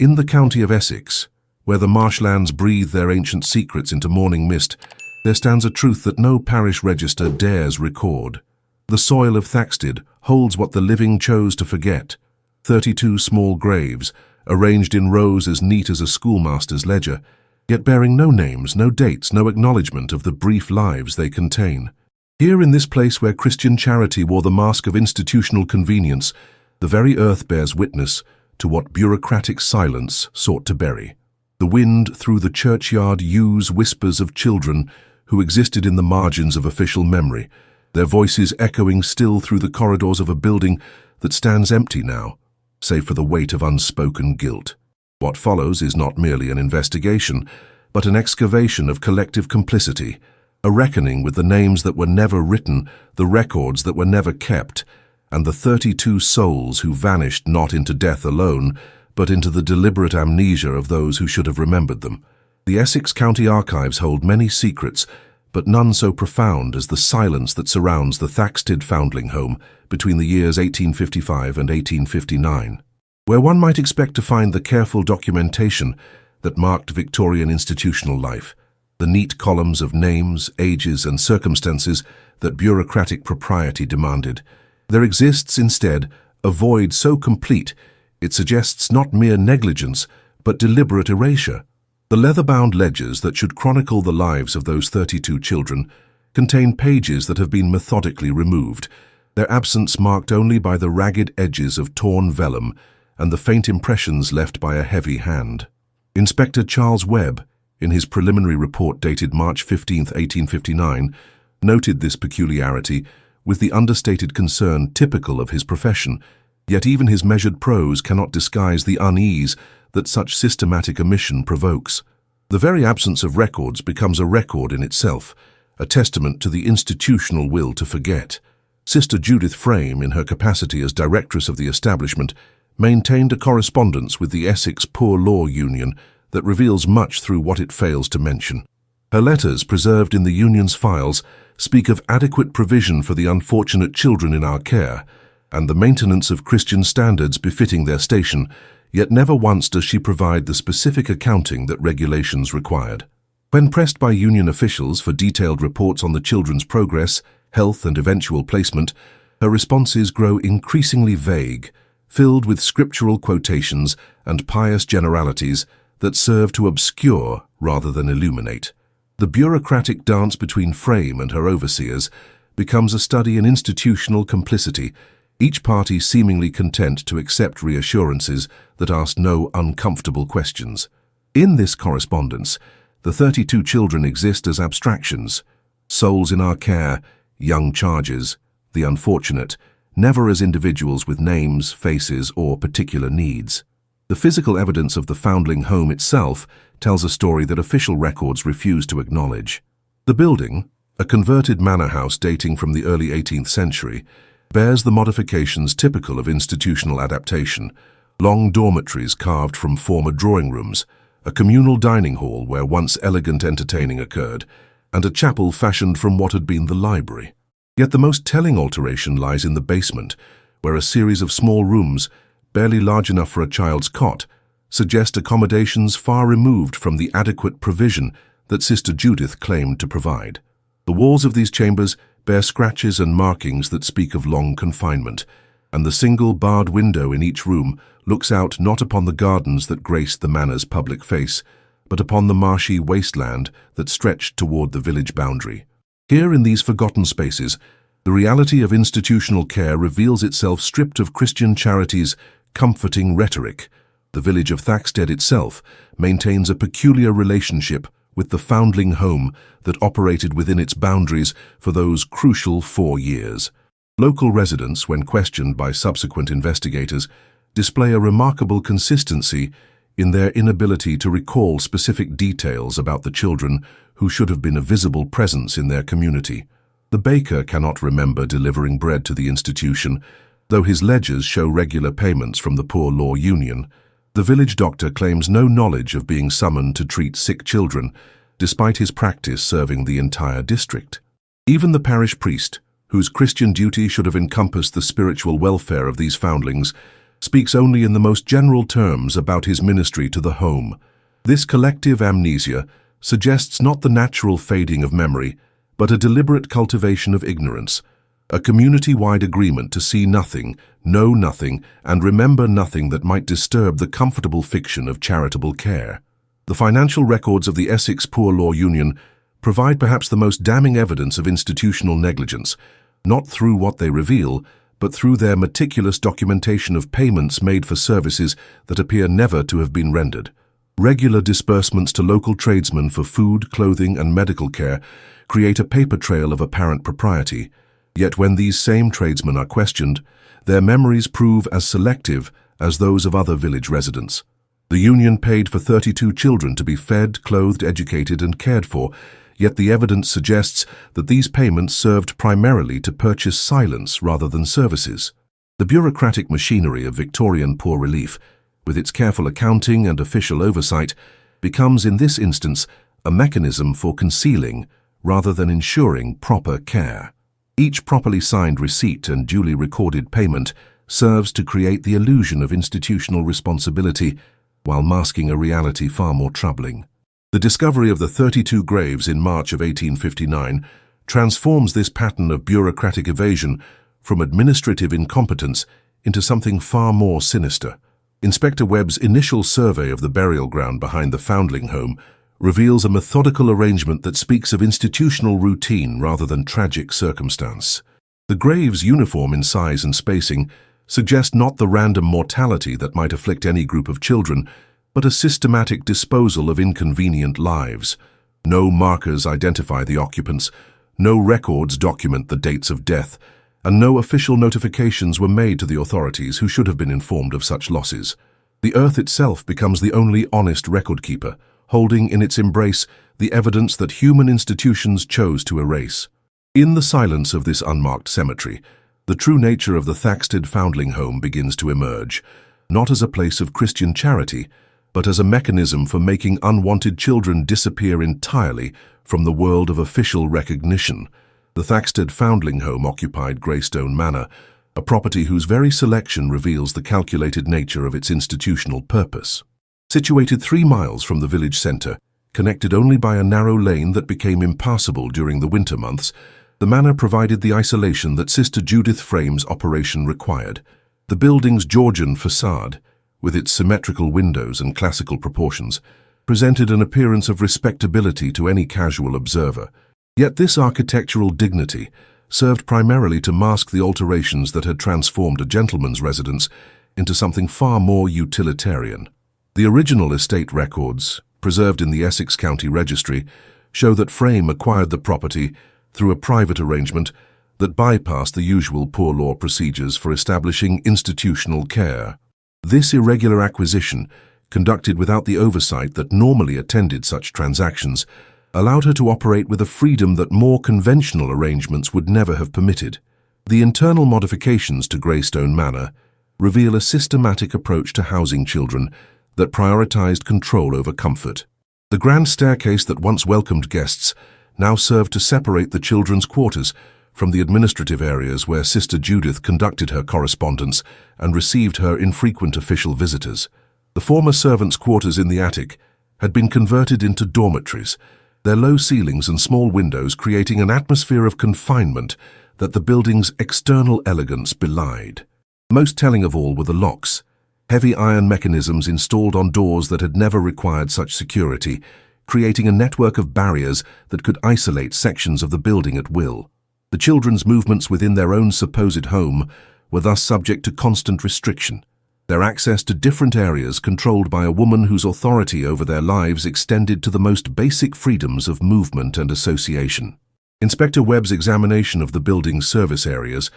In the county of Essex, where the marshlands breathe their ancient secrets into morning mist, there stands a truth that no parish register dares record. The soil of Thaxted holds what the living chose to forget. 32 small graves, arranged in rows as neat as a schoolmaster's ledger, yet bearing no names, no dates, no acknowledgement of the brief lives they contain. Here in this place where Christian charity wore the mask of institutional convenience, the very earth bears witness to what bureaucratic silence sought to bury. The wind through the churchyard yews whispers of children who existed in the margins of official memory, their voices echoing still through the corridors of a building that stands empty now, save for the weight of unspoken guilt. What follows is not merely an investigation, but an excavation of collective complicity, a reckoning with the names that were never written, the records that were never kept, and the 32 souls who vanished not into death alone, but into the deliberate amnesia of those who should have remembered them. The Essex County Archives hold many secrets, but none so profound as the silence that surrounds the Thaxted foundling home between the years 1855 and 1859, where one might expect to find the careful documentation that marked Victorian institutional life, the neat columns of names, ages, and circumstances that bureaucratic propriety demanded. There exists, instead, a void so complete it suggests not mere negligence, but deliberate erasure. The leather-bound ledgers that should chronicle the lives of those 32 children contain pages that have been methodically removed, their absence marked only by the ragged edges of torn vellum and the faint impressions left by a heavy hand. Inspector Charles Webb, in his preliminary report dated March 15, 1859, noted this peculiarity with the understated concern typical of his profession, yet even his measured prose cannot disguise the unease that such systematic omission provokes. The very absence of records becomes a record in itself, a testament to the institutional will to forget. Sister Judith Frame, in her capacity as directress of the establishment, maintained a correspondence with the Essex Poor Law Union that reveals much through what it fails to mention. Her letters, preserved in the union's files, speak of adequate provision for the unfortunate children in our care, and the maintenance of Christian standards befitting their station, yet never once does she provide the specific accounting that regulations required. When pressed by union officials for detailed reports on the children's progress, health, and eventual placement, her responses grow increasingly vague, filled with scriptural quotations and pious generalities that serve to obscure rather than illuminate. The bureaucratic dance between Frame and her overseers becomes a study in institutional complicity, each party seemingly content to accept reassurances that ask no uncomfortable questions. In this correspondence, the 32 children exist as abstractions, souls in our care, young charges, the unfortunate, never as individuals with names, faces, or particular needs. The physical evidence of the foundling home itself tells a story that official records refuse to acknowledge. The building, a converted manor house dating from the early 18th century, bears the modifications typical of institutional adaptation: long dormitories carved from former drawing rooms, a communal dining hall where once elegant entertaining occurred, and a chapel fashioned from what had been the library. Yet the most telling alteration lies in the basement, where a series of small rooms, barely large enough for a child's cot, suggest accommodations far removed from the adequate provision that Sister Judith claimed to provide. The walls of these chambers bear scratches and markings that speak of long confinement, and the single barred window in each room looks out not upon the gardens that graced the manor's public face, but upon the marshy wasteland that stretched toward the village boundary. Here in these forgotten spaces, the reality of institutional care reveals itself stripped of Christian charity's comforting rhetoric. The village of Thaxted itself maintains a peculiar relationship with the foundling home that operated within its boundaries for those crucial 4 years. Local residents, when questioned by subsequent investigators, display a remarkable consistency in their inability to recall specific details about the children who should have been a visible presence in their community. The baker cannot remember delivering bread to the institution, though his ledgers show regular payments from the Poor Law Union. The village doctor claims no knowledge of being summoned to treat sick children, despite his practice serving the entire district. Even the parish priest, whose Christian duty should have encompassed the spiritual welfare of these foundlings, speaks only in the most general terms about his ministry to the home. This collective amnesia suggests not the natural fading of memory, but a deliberate cultivation of ignorance, a community-wide agreement to see nothing, know nothing, and remember nothing that might disturb the comfortable fiction of charitable care. The financial records of the Essex Poor Law Union provide perhaps the most damning evidence of institutional negligence, not through what they reveal, but through their meticulous documentation of payments made for services that appear never to have been rendered. Regular disbursements to local tradesmen for food, clothing, and medical care create a paper trail of apparent propriety, yet when these same tradesmen are questioned, their memories prove as selective as those of other village residents. The union paid for 32 children to be fed, clothed, educated, and cared for, yet the evidence suggests that these payments served primarily to purchase silence rather than services. The bureaucratic machinery of Victorian poor relief, with its careful accounting and official oversight, becomes in this instance a mechanism for concealing rather than ensuring proper care. Each properly signed receipt and duly recorded payment serves to create the illusion of institutional responsibility while masking a reality far more troubling. The discovery of the 32 graves in March of 1859 transforms this pattern of bureaucratic evasion from administrative incompetence into something far more sinister. Inspector Webb's initial survey of the burial ground behind the foundling home reveals a methodical arrangement that speaks of institutional routine rather than tragic circumstance. The graves, uniform in size and spacing, suggest not the random mortality that might afflict any group of children, but a systematic disposal of inconvenient lives. No markers identify the occupants, no records document the dates of death, and no official notifications were made to the authorities who should have been informed of such losses. The earth itself becomes the only honest record-keeper, holding in its embrace the evidence that human institutions chose to erase. In the silence of this unmarked cemetery, the true nature of the Thaxted foundling home begins to emerge, not as a place of Christian charity, but as a mechanism for making unwanted children disappear entirely from the world of official recognition. The Thaxted foundling home occupied Greystone Manor, a property whose very selection reveals the calculated nature of its institutional purpose. Situated 3 miles from the village centre, connected only by a narrow lane that became impassable during the winter months, the manor provided the isolation that Sister Judith Frame's operation required. The building's Georgian facade, with its symmetrical windows and classical proportions, presented an appearance of respectability to any casual observer. Yet this architectural dignity served primarily to mask the alterations that had transformed a gentleman's residence into something far more utilitarian. The original estate records, preserved in the Essex County Registry, show that Frame acquired the property through a private arrangement that bypassed the usual poor law procedures for establishing institutional care. This irregular acquisition, conducted without the oversight that normally attended such transactions, allowed her to operate with a freedom that more conventional arrangements would never have permitted. The internal modifications to Greystone Manor reveal a systematic approach to housing children that prioritized control over comfort. The grand staircase that once welcomed guests now served to separate the children's quarters from the administrative areas where Sister Judith conducted her correspondence and received her infrequent official visitors. The former servants' quarters in the attic had been converted into dormitories, their low ceilings and small windows creating an atmosphere of confinement that the building's external elegance belied. Most telling of all were the locks, heavy iron mechanisms installed on doors that had never required such security, creating a network of barriers that could isolate sections of the building at will. The children's movements within their own supposed home were thus subject to constant restriction, their access to different areas controlled by a woman whose authority over their lives extended to the most basic freedoms of movement and association. Inspector Webb's examination of the building's service areas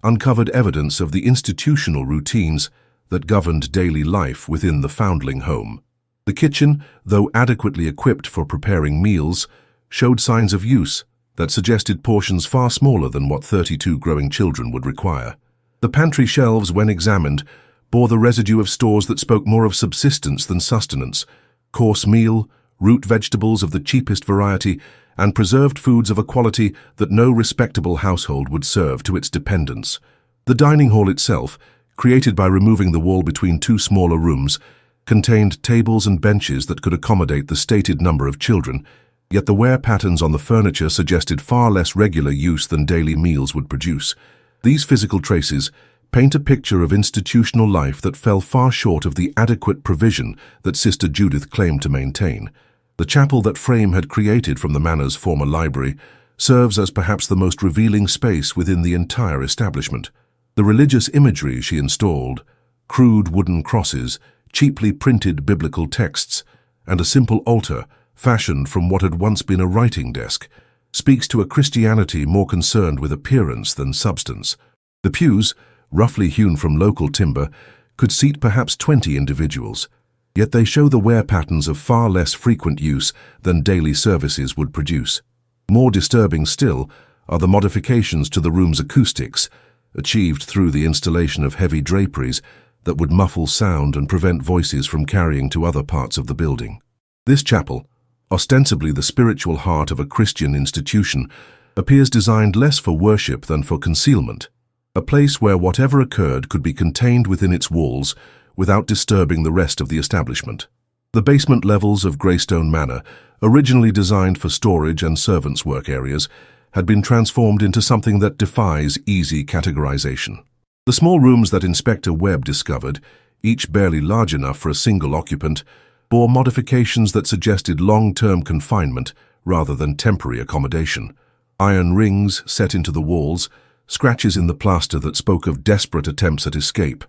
uncovered evidence of the institutional routines that governed daily life within the foundling home. The kitchen, though adequately equipped for preparing meals, showed signs of use that suggested portions far smaller than what 32 growing children would require. The pantry shelves, when examined, bore the residue of stores that spoke more of subsistence than sustenance: coarse meal, root vegetables of the cheapest variety, and preserved foods of a quality that no respectable household would serve to its dependents. The dining hall itself, created by removing the wall between two smaller rooms, contained tables and benches that could accommodate the stated number of children, yet the wear patterns on the furniture suggested far less regular use than daily meals would produce. These physical traces paint a picture of institutional life that fell far short of the adequate provision that Sister Judith claimed to maintain. The chapel that Frame had created from the manor's former library serves as perhaps the most revealing space within the entire establishment. The religious imagery she installed, crude wooden crosses, cheaply printed biblical texts, and a simple altar fashioned from what had once been a writing desk, speaks to a Christianity more concerned with appearance than substance. The pews, roughly hewn from local timber, could seat perhaps 20 individuals, yet they show the wear patterns of far less frequent use than daily services would produce. More disturbing still are the modifications to the room's acoustics, achieved through the installation of heavy draperies that would muffle sound and prevent voices from carrying to other parts of the building. This chapel, ostensibly the spiritual heart of a Christian institution, appears designed less for worship than for concealment, a place where whatever occurred could be contained within its walls without disturbing the rest of the establishment. The basement levels of Greystone Manor, originally designed for storage and servants' work areas, had been transformed into something that defies easy categorization. The small rooms that Inspector Webb discovered, each barely large enough for a single occupant, bore modifications that suggested long-term confinement rather than temporary accommodation. Iron rings set into the walls, scratches in the plaster that spoke of desperate attempts at escape,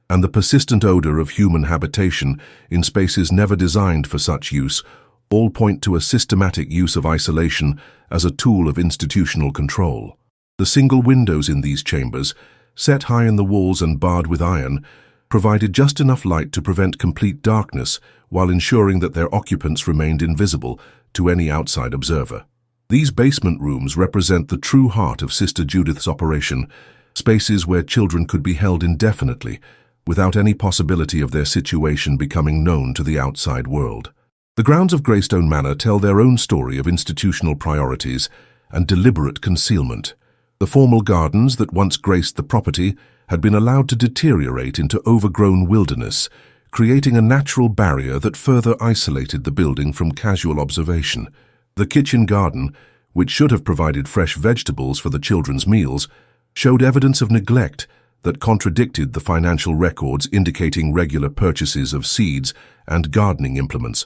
and the persistent odor of human habitation in spaces never designed for such use all point to a systematic use of isolation as a tool of institutional control. The single windows in these chambers, set high in the walls and barred with iron, provided just enough light to prevent complete darkness while ensuring that their occupants remained invisible to any outside observer. These basement rooms represent the true heart of Sister Judith's operation, spaces where children could be held indefinitely, without any possibility of their situation becoming known to the outside world. The grounds of Greystone Manor tell their own story of institutional priorities and deliberate concealment. The formal gardens that once graced the property had been allowed to deteriorate into overgrown wilderness, creating a natural barrier that further isolated the building from casual observation. The kitchen garden, which should have provided fresh vegetables for the children's meals, showed evidence of neglect that contradicted the financial records indicating regular purchases of seeds and gardening implements.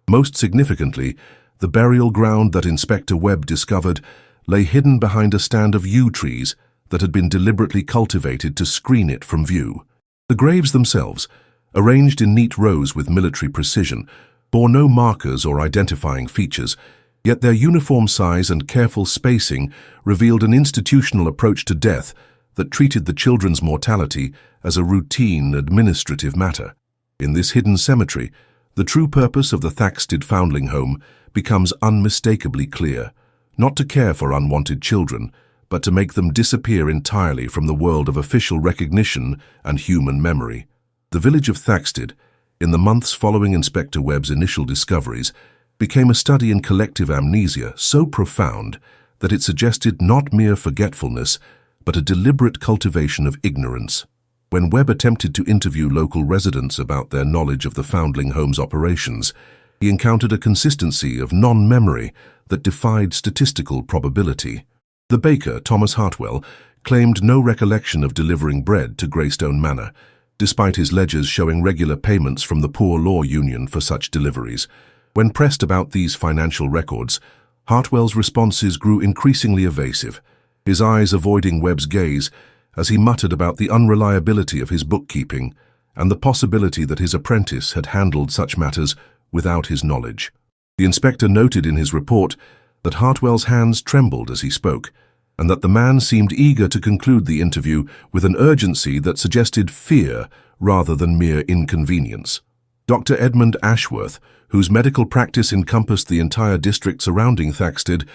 Most significantly, the burial ground that Inspector Webb discovered lay hidden behind a stand of yew trees that had been deliberately cultivated to screen it from view. The graves themselves, arranged in neat rows with military precision, bore no markers or identifying features, yet their uniform size and careful spacing revealed an institutional approach to death that treated the children's mortality as a routine administrative matter. In this hidden cemetery, the true purpose of the Thaxted foundling home becomes unmistakably clear, not to care for unwanted children, but to make them disappear entirely from the world of official recognition and human memory. The village of Thaxted, in the months following Inspector Webb's initial discoveries, became a study in collective amnesia so profound that it suggested not mere forgetfulness, but a deliberate cultivation of ignorance. When Webb attempted to interview local residents about their knowledge of the foundling home's operations, he encountered a consistency of non-memory that defied statistical probability. The baker, Thomas Hartwell, claimed no recollection of delivering bread to Greystone Manor, despite his ledgers showing regular payments from the Poor Law Union for such deliveries. When pressed about these financial records, Hartwell's responses grew increasingly evasive, his eyes avoiding Webb's gaze as he muttered about the unreliability of his bookkeeping and the possibility that his apprentice had handled such matters without his knowledge. The inspector noted in his report that Hartwell's hands trembled as he spoke, and that the man seemed eager to conclude the interview with an urgency that suggested fear rather than mere inconvenience. Dr. Edmund Ashworth, whose medical practice encompassed the entire district surrounding Thaxted,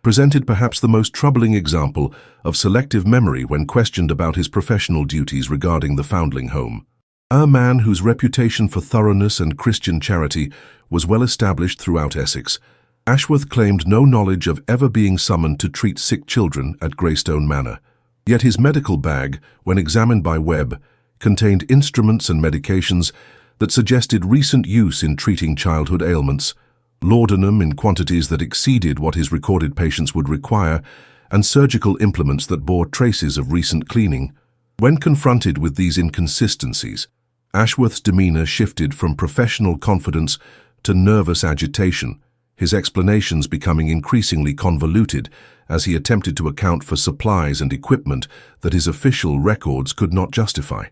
presented perhaps the most troubling example of selective memory when questioned about his professional duties regarding the foundling home. A man whose reputation for thoroughness and Christian charity was well established throughout Essex, Ashworth claimed no knowledge of ever being summoned to treat sick children at Greystone Manor. Yet his medical bag, when examined by Webb, contained instruments and medications that suggested recent use in treating childhood ailments, laudanum in quantities that exceeded what his recorded patients would require, and surgical implements that bore traces of recent cleaning. When confronted with these inconsistencies, Ashworth's demeanor shifted from professional confidence to nervous agitation, his explanations becoming increasingly convoluted as he attempted to account for supplies and equipment that his official records could not justify.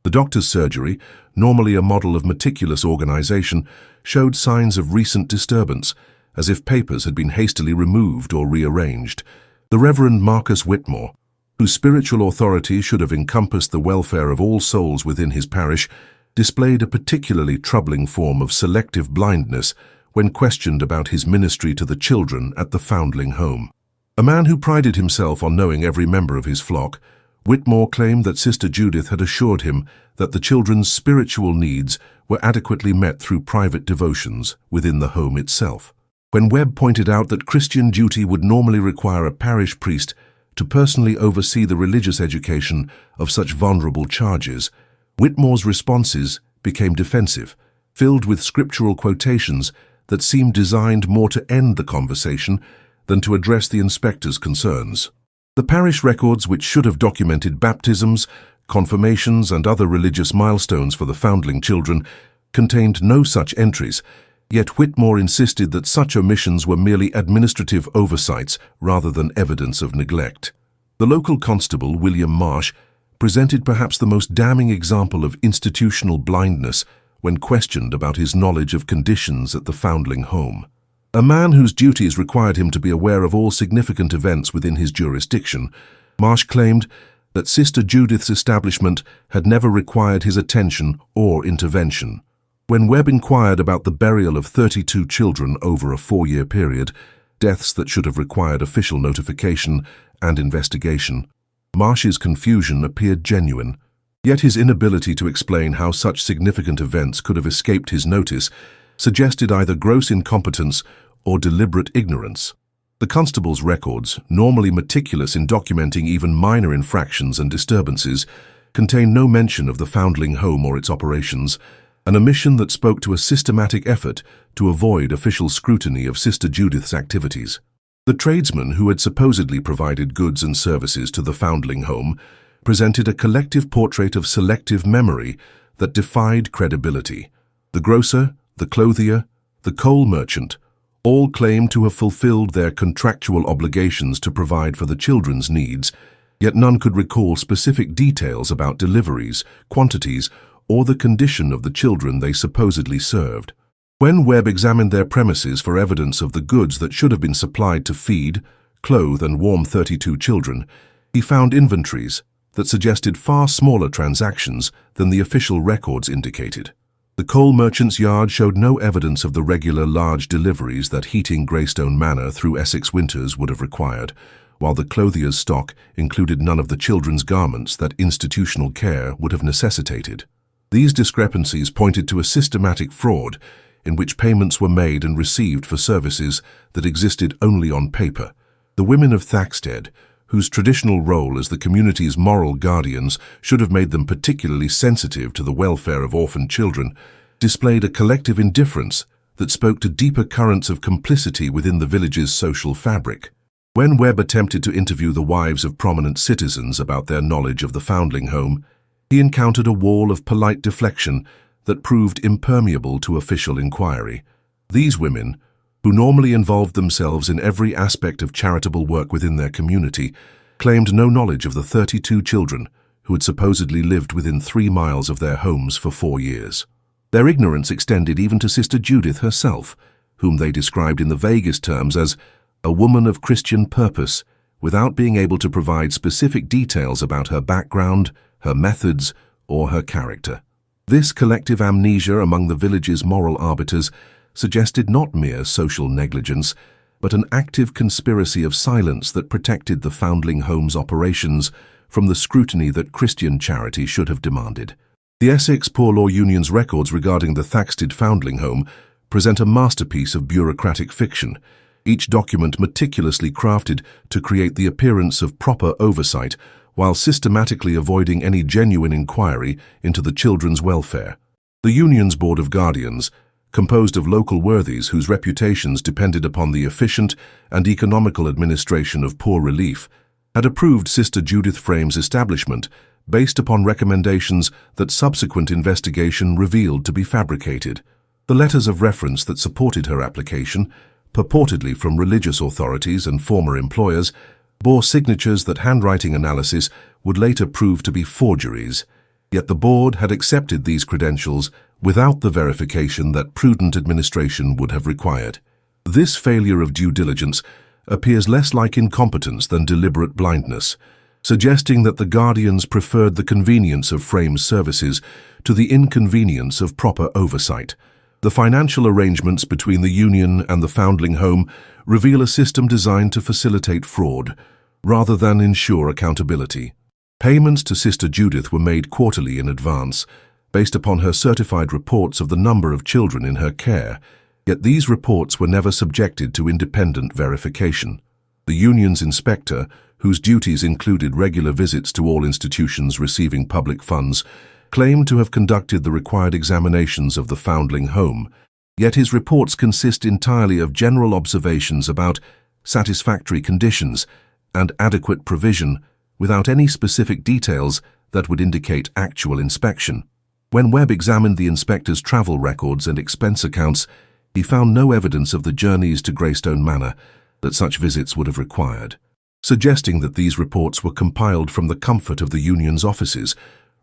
The doctor's surgery, normally a model of meticulous organization, showed signs of recent disturbance, as if papers had been hastily removed or rearranged. The Reverend Marcus Whitmore, whose spiritual authority should have encompassed the welfare of all souls within his parish, displayed a particularly troubling form of selective blindness when questioned about his ministry to the children at the Foundling home. A man who prided himself on knowing every member of his flock, Whitmore claimed that Sister Judith had assured him that the children's spiritual needs were adequately met through private devotions within the home itself. When Webb pointed out that Christian duty would normally require a parish priest to personally oversee the religious education of such vulnerable charges, Whitmore's responses became defensive, filled with scriptural quotations that seemed designed more to end the conversation than to address the inspector's concerns. The parish records, which should have documented baptisms, confirmations, and other religious milestones for the Foundling children, contained no such entries, yet Whitmore insisted that such omissions were merely administrative oversights rather than evidence of neglect. The local constable, William Marsh, presented perhaps the most damning example of institutional blindness when questioned about his knowledge of conditions at the Foundling home. A man whose duties required him to be aware of all significant events within his jurisdiction, Marsh claimed that Sister Judith's establishment had never required his attention or intervention. When Webb inquired about the burial of 32 children over a 4-year period, deaths that should have required official notification and investigation, Marsh's confusion appeared genuine. Yet his inability to explain how such significant events could have escaped his notice suggested either gross incompetence or deliberate ignorance. The constable's records, normally meticulous in documenting even minor infractions and disturbances, contain no mention of the Foundling home or its operations, an omission that spoke to a systematic effort to avoid official scrutiny of Sister Judith's activities. The tradesmen who had supposedly provided goods and services to the Foundling home presented a collective portrait of selective memory that defied credibility. The grocer, the clothier, the coal merchant, all claimed to have fulfilled their contractual obligations to provide for the children's needs, yet none could recall specific details about deliveries, quantities, or the condition of the children they supposedly served. When Webb examined their premises for evidence of the goods that should have been supplied to feed, clothe, and warm 32 children, he found inventories that suggested far smaller transactions than the official records indicated. The coal merchant's yard showed no evidence of the regular large deliveries that heating Greystone Manor through Essex winters would have required, while the clothier's stock included none of the children's garments that institutional care would have necessitated. These discrepancies pointed to a systematic fraud in which payments were made and received for services that existed only on paper. The women of Thaxted, whose traditional role as the community's moral guardians should have made them particularly sensitive to the welfare of orphaned children, displayed a collective indifference that spoke to deeper currents of complicity within the village's social fabric. When Webb attempted to interview the wives of prominent citizens about their knowledge of the Foundling home, he encountered a wall of polite deflection that proved impermeable to official inquiry. These women, who normally involved themselves in every aspect of charitable work within their community, claimed no knowledge of the 32 children who had supposedly lived within 3 miles of their homes for 4 years. Their ignorance extended even to Sister Judith herself, whom they described in the vaguest terms as a woman of Christian purpose, without being able to provide specific details about her background, her methods, or her character. This collective amnesia among the village's moral arbiters suggested not mere social negligence, but an active conspiracy of silence that protected the Foundling home's operations from the scrutiny that Christian charity should have demanded. The Essex Poor Law Union's records regarding the Thaxted Foundling home present a masterpiece of bureaucratic fiction, each document meticulously crafted to create the appearance of proper oversight while systematically avoiding any genuine inquiry into the children's welfare. The union's Board of Guardians, composed of local worthies whose reputations depended upon the efficient and economical administration of poor relief, had approved Sister Judith Frame's establishment based upon recommendations that subsequent investigation revealed to be fabricated. The letters of reference that supported her application, purportedly from religious authorities and former employers, bore signatures that handwriting analysis would later prove to be forgeries. Yet the board had accepted these credentials without the verification that prudent administration would have required. This failure of due diligence appears less like incompetence than deliberate blindness, suggesting that the Guardians preferred the convenience of Frame's services to the inconvenience of proper oversight. The financial arrangements between the union and the foundling home reveal a system designed to facilitate fraud, rather than ensure accountability. Payments to Sister Judith were made quarterly in advance, based upon her certified reports of the number of children in her care, yet these reports were never subjected to independent verification. The union's inspector, whose duties included regular visits to all institutions receiving public funds, claimed to have conducted the required examinations of the foundling home, yet his reports consist entirely of general observations about satisfactory conditions and adequate provision, without any specific details that would indicate actual inspection. When Webb examined the inspector's travel records and expense accounts, he found no evidence of the journeys to Greystone Manor that such visits would have required, suggesting that these reports were compiled from the comfort of the union's offices,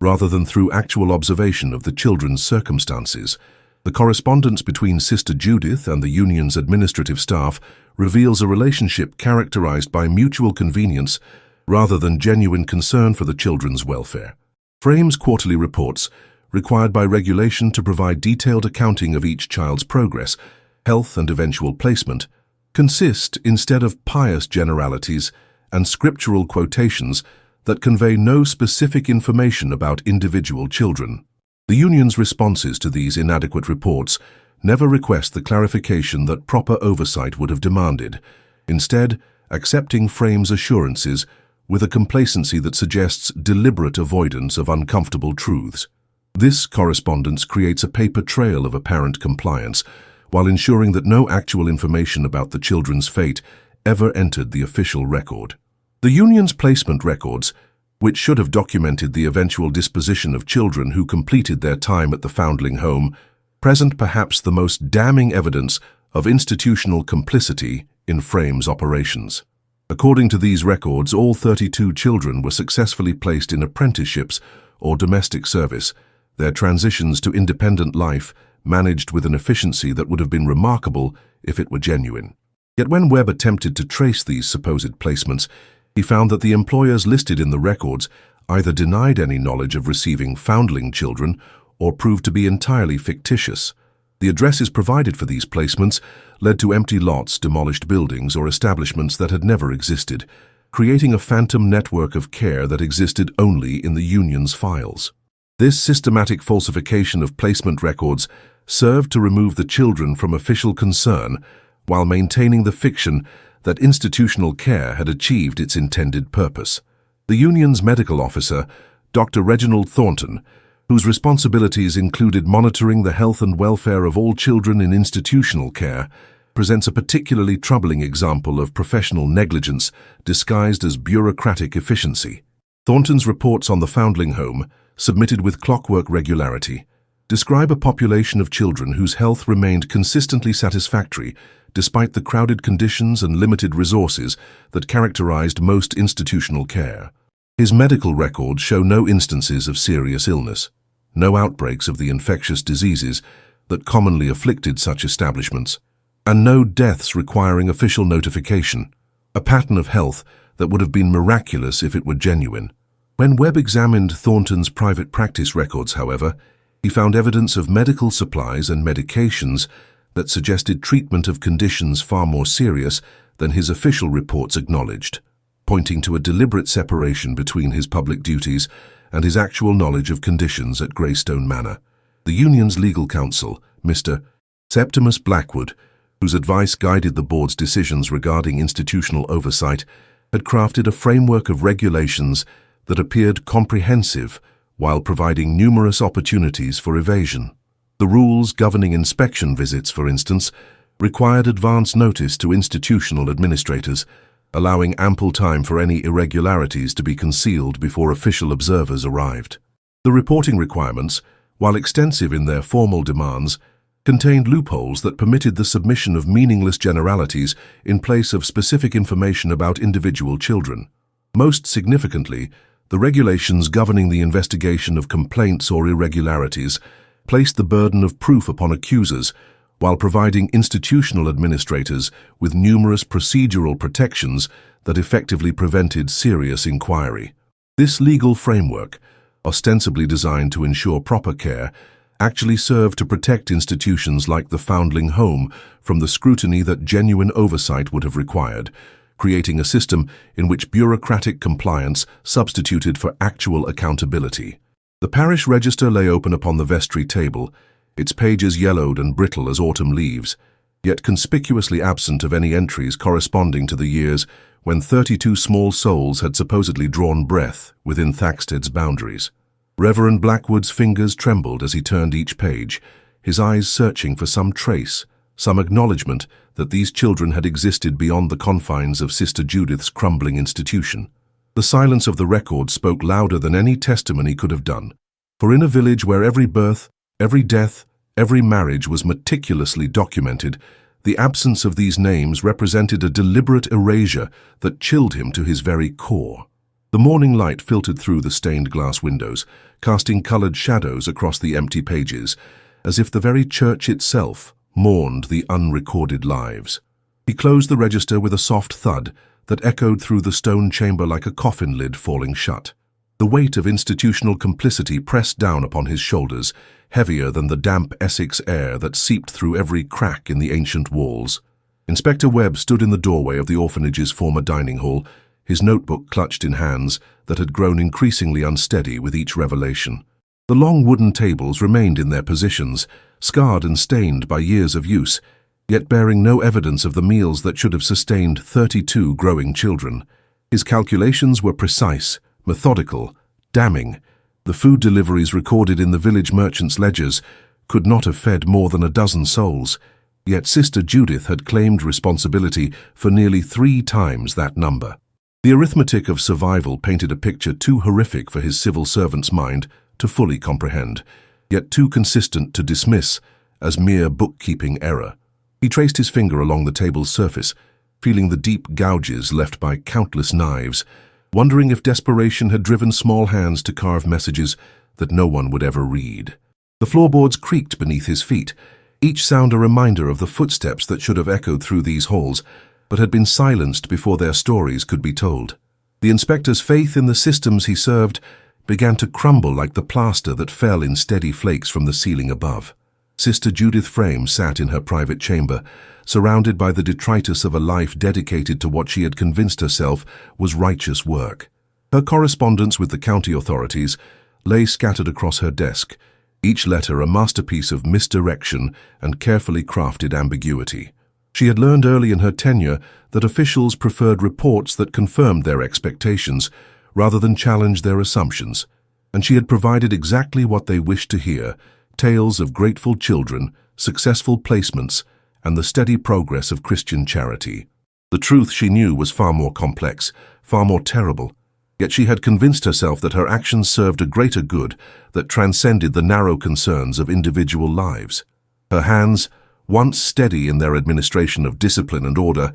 rather than through actual observation of the children's circumstances. The correspondence between Sister Judith and the union's administrative staff reveals a relationship characterized by mutual convenience rather than genuine concern for the children's welfare. Frame's quarterly reports, required by regulation to provide detailed accounting of each child's progress, health and eventual placement, consist instead of pious generalities and scriptural quotations that convey no specific information about individual children. The union's responses to these inadequate reports never request the clarification that proper oversight would have demanded, instead accepting Frame's assurances with a complacency that suggests deliberate avoidance of uncomfortable truths. This correspondence creates a paper trail of apparent compliance, while ensuring that no actual information about the children's fate ever entered the official record. The union's placement records, which should have documented the eventual disposition of children who completed their time at the foundling home, present perhaps the most damning evidence of institutional complicity in Frame's operations. According to these records, all 32 children were successfully placed in apprenticeships or domestic service, their transitions to independent life managed with an efficiency that would have been remarkable if it were genuine. Yet when Webb attempted to trace these supposed placements, he found that the employers listed in the records either denied any knowledge of receiving foundling children or proved to be entirely fictitious. The addresses provided for these placements led to empty lots, demolished buildings, or establishments that had never existed, creating a phantom network of care that existed only in the union's files. This systematic falsification of placement records served to remove the children from official concern while maintaining the fiction that institutional care had achieved its intended purpose. The union's medical officer, Dr. Reginald Thornton, whose responsibilities included monitoring the health and welfare of all children in institutional care, presents a particularly troubling example of professional negligence disguised as bureaucratic efficiency. Thornton's reports on the foundling home, submitted with clockwork regularity, describe a population of children whose health remained consistently satisfactory despite the crowded conditions and limited resources that characterized most institutional care. His medical records show no instances of serious illness, no outbreaks of the infectious diseases that commonly afflicted such establishments, and no deaths requiring official notification, a pattern of health that would have been miraculous if it were genuine. When Webb examined Thornton's private practice records, however, he found evidence of medical supplies and medications that suggested treatment of conditions far more serious than his official reports acknowledged, pointing to a deliberate separation between his public duties and his actual knowledge of conditions at Greystone Manor. The union's legal counsel, Mr. Septimus Blackwood, whose advice guided the board's decisions regarding institutional oversight, had crafted a framework of regulations that appeared comprehensive while providing numerous opportunities for evasion. The rules governing inspection visits, for instance, required advance notice to institutional administrators, allowing ample time for any irregularities to be concealed before official observers arrived. The reporting requirements, while extensive in their formal demands, contained loopholes that permitted the submission of meaningless generalities in place of specific information about individual children. Most significantly, the regulations governing the investigation of complaints or irregularities placed the burden of proof upon accusers while providing institutional administrators with numerous procedural protections that effectively prevented serious inquiry. This legal framework, ostensibly designed to ensure proper care, actually served to protect institutions like the Foundling Home from the scrutiny that genuine oversight would have required, creating a system in which bureaucratic compliance substituted for actual accountability. The parish register lay open upon the vestry table, its pages yellowed and brittle as autumn leaves, yet conspicuously absent of any entries corresponding to the years when 32 small souls had supposedly drawn breath within Thaxted's boundaries. Reverend Blackwood's fingers trembled as he turned each page, his eyes searching for some trace, some acknowledgement that these children had existed beyond the confines of Sister Judith's crumbling institution. The silence of the record spoke louder than any testimony could have done, for in a village where every birth, every death, every marriage was meticulously documented, the absence of these names represented a deliberate erasure that chilled him to his very core. The morning light filtered through the stained glass windows, casting colored shadows across the empty pages, as if the very church itself mourned the unrecorded lives. He closed the register with a soft thud that echoed through the stone chamber like a coffin lid falling shut. The weight of institutional complicity pressed down upon his shoulders, heavier than the damp Essex air that seeped through every crack in the ancient walls. Inspector Webb stood in the doorway of the orphanage's former dining hall, his notebook clutched in hands that had grown increasingly unsteady with each revelation. The long wooden tables remained in their positions, scarred and stained by years of use, yet bearing no evidence of the meals that should have sustained 32 growing children. His calculations were precise, methodical, damning. The food deliveries recorded in the village merchants' ledgers could not have fed more than a dozen souls, yet Sister Judith had claimed responsibility for nearly 3 times that number. The arithmetic of survival painted a picture too horrific for his civil servant's mind to fully comprehend, yet too consistent to dismiss as mere bookkeeping error. He traced his finger along the table's surface, feeling the deep gouges left by countless knives, wondering if desperation had driven small hands to carve messages that no one would ever read. The floorboards creaked beneath his feet, each sound a reminder of the footsteps that should have echoed through these halls, but had been silenced before their stories could be told. The inspector's faith in the systems he served began to crumble like the plaster that fell in steady flakes from the ceiling above. Sister Judith Frame sat in her private chamber, surrounded by the detritus of a life dedicated to what she had convinced herself was righteous work. Her correspondence with the county authorities lay scattered across her desk, each letter a masterpiece of misdirection and carefully crafted ambiguity. She had learned early in her tenure that officials preferred reports that confirmed their expectations rather than challenged their assumptions, and she had provided exactly what they wished to hear: tales of grateful children, successful placements, and the steady progress of Christian charity. The truth, she knew, was far more complex, far more terrible, yet she had convinced herself that her actions served a greater good that transcended the narrow concerns of individual lives. Her hands, once steady in their administration of discipline and order,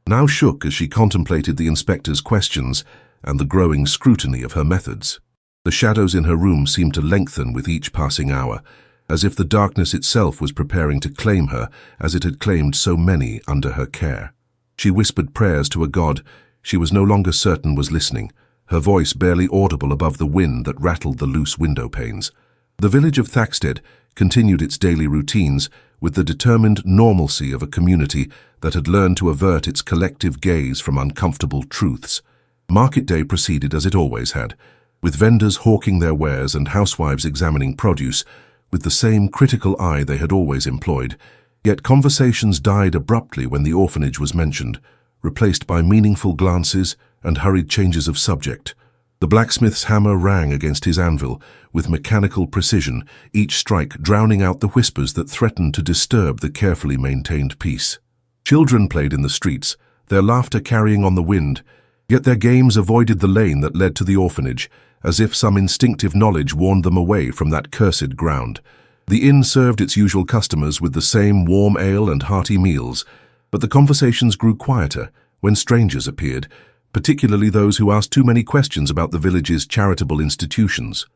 now shook as she contemplated the inspector's questions and the growing scrutiny of her methods. The shadows in her room seemed to lengthen with each passing hour, as if the darkness itself was preparing to claim her as it had claimed so many under her care. She whispered prayers to a God she was no longer certain was listening, her voice barely audible above the wind that rattled the loose window panes. The village of Thaxted continued its daily routines with the determined normalcy of a community that had learned to avert its collective gaze from uncomfortable truths. Market day proceeded as it always had, with vendors hawking their wares and housewives examining produce with the same critical eye they had always employed, yet conversations died abruptly when the orphanage was mentioned, replaced by meaningful glances and hurried changes of subject. The blacksmith's hammer rang against his anvil with mechanical precision, each strike drowning out the whispers that threatened to disturb the carefully maintained peace. Children played in the streets, their laughter carrying on the wind, yet their games avoided the lane that led to the orphanage, as if some instinctive knowledge warned them away from that cursed ground. The inn served its usual customers with the same warm ale and hearty meals, but the conversations grew quieter when strangers appeared, particularly those who asked too many questions about the village's charitable institutions.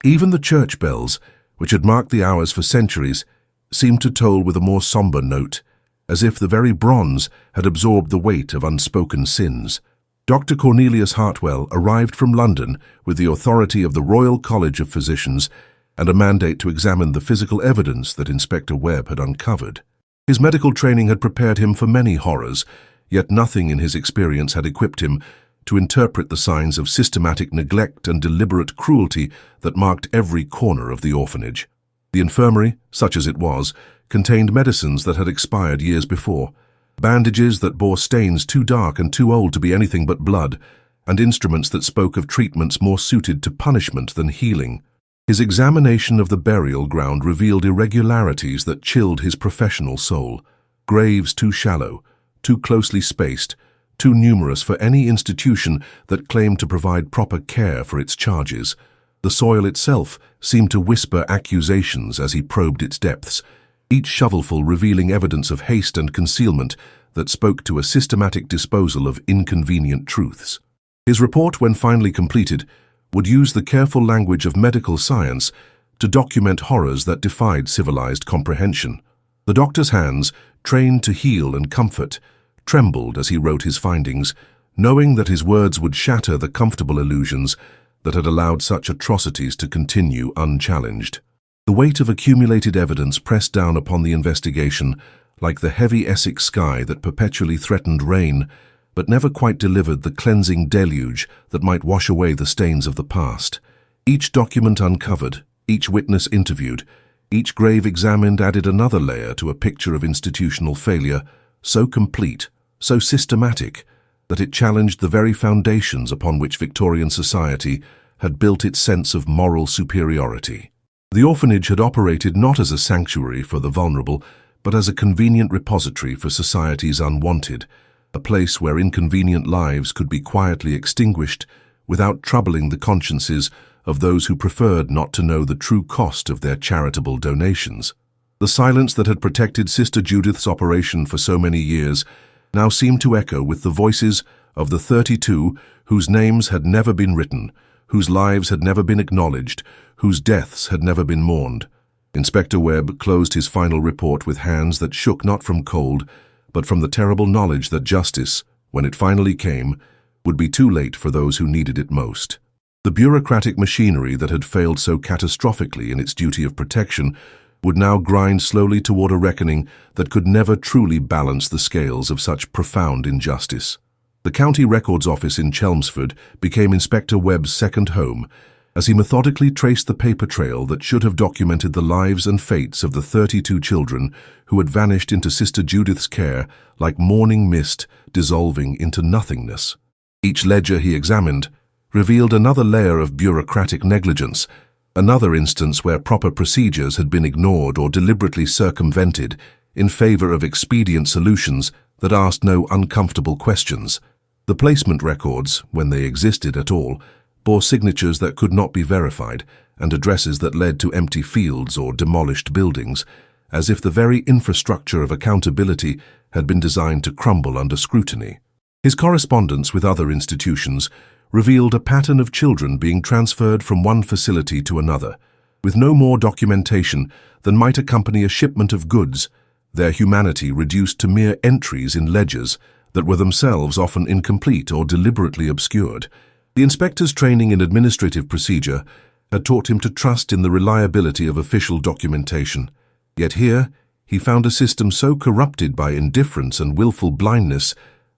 Even the church bells, which had marked the hours for centuries, seemed to toll with a more somber note, as if the very bronze had absorbed the weight of unspoken sins. Dr. Cornelius Hartwell arrived from London with the authority of the Royal College of Physicians and a mandate to examine the physical evidence that Inspector Webb had uncovered. His medical training had prepared him for many horrors, yet nothing in his experience had equipped him to interpret the signs of systematic neglect and deliberate cruelty that marked every corner of the orphanage. The infirmary, such as it was, contained medicines that had expired years before, bandages that bore stains too dark and too old to be anything but blood, and instruments that spoke of treatments more suited to punishment than healing. His examination of the burial ground revealed irregularities that chilled his professional soul. Graves too shallow, too closely spaced, too numerous for any institution that claimed to provide proper care for its charges. The soil itself seemed to whisper accusations as he probed its depths, each shovelful revealing evidence of haste and concealment that spoke to a systematic disposal of inconvenient truths. His report, when finally completed, would use the careful language of medical science to document horrors that defied civilized comprehension. The doctor's hands, trained to heal and comfort, trembled as he wrote his findings, knowing that his words would shatter the comfortable illusions that had allowed such atrocities to continue unchallenged. The weight of accumulated evidence pressed down upon the investigation like the heavy Essex sky that perpetually threatened rain, but never quite delivered the cleansing deluge that might wash away the stains of the past. Each document uncovered, each witness interviewed, each grave examined added another layer to a picture of institutional failure, so complete, so systematic, that it challenged the very foundations upon which Victorian society had built its sense of moral superiority. The orphanage had operated not as a sanctuary for the vulnerable, but as a convenient repository for society's unwanted, a place where inconvenient lives could be quietly extinguished without troubling the consciences of those who preferred not to know the true cost of their charitable donations. The silence that had protected Sister Judith's operation for so many years now seemed to echo with the voices of the 32 whose names had never been written, whose lives had never been acknowledged, whose deaths had never been mourned. Inspector Webb closed his final report with hands that shook not from cold, but from the terrible knowledge that justice, when it finally came, would be too late for those who needed it most. The bureaucratic machinery that had failed so catastrophically in its duty of protection would now grind slowly toward a reckoning that could never truly balance the scales of such profound injustice. The county records office in Chelmsford became Inspector Webb's second home, as he methodically traced the paper trail that should have documented the lives and fates of the 32 children who had vanished into Sister Judith's care like morning mist dissolving into nothingness. Each ledger he examined revealed another layer of bureaucratic negligence, another instance where proper procedures had been ignored or deliberately circumvented in favor of expedient solutions that asked no uncomfortable questions. The placement records, when they existed at all, bore signatures that could not be verified and addresses that led to empty fields or demolished buildings, as if the very infrastructure of accountability had been designed to crumble under scrutiny. His correspondence with other institutions revealed a pattern of children being transferred from one facility to another, with no more documentation than might accompany a shipment of goods, their humanity reduced to mere entries in ledgers that were themselves often incomplete or deliberately obscured. The inspector's training in administrative procedure had taught him to trust in the reliability of official documentation. Yet here, he found a system so corrupted by indifference and willful blindness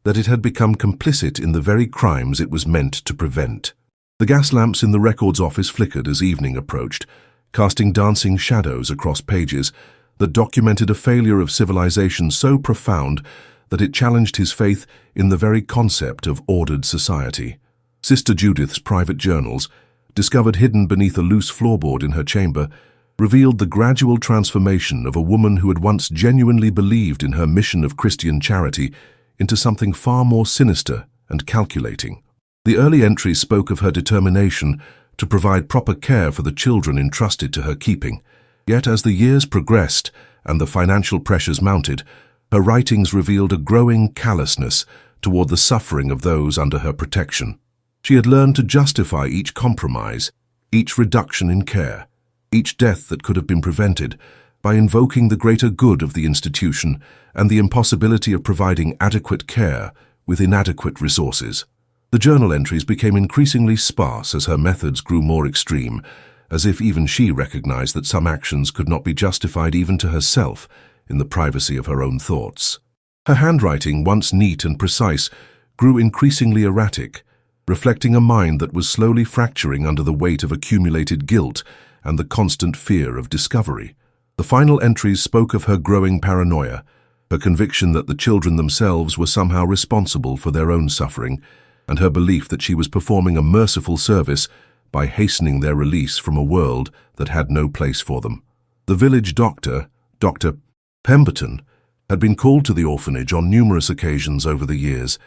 that it had become complicit in the very crimes it was meant to prevent. The gas lamps in the records office flickered as evening approached, casting dancing shadows across pages that documented a failure of civilization so profound that it challenged his faith in the very concept of ordered society. Sister Judith's private journals, discovered hidden beneath a loose floorboard in her chamber, revealed the gradual transformation of a woman who had once genuinely believed in her mission of Christian charity into something far more sinister and calculating. The early entries spoke of her determination to provide proper care for the children entrusted to her keeping. Yet as the years progressed and the financial pressures mounted, her writings revealed a growing callousness toward the suffering of those under her protection. She had learned to justify each compromise, each reduction in care, each death that could have been prevented by invoking the greater good of the institution and the impossibility of providing adequate care with inadequate resources. The journal entries became increasingly sparse as her methods grew more extreme, as if even she recognized that some actions could not be justified even to herself in the privacy of her own thoughts. Her handwriting, once neat and precise, grew increasingly erratic, reflecting a mind that was slowly fracturing under the weight of accumulated guilt and the constant fear of discovery. The final entries spoke of her growing paranoia, her conviction that the children themselves were somehow responsible for their own suffering, and her belief that she was performing a merciful service by hastening their release from a world that had no place for them. The village doctor, Dr. Pemberton, had been called to the orphanage on numerous occasions over the years,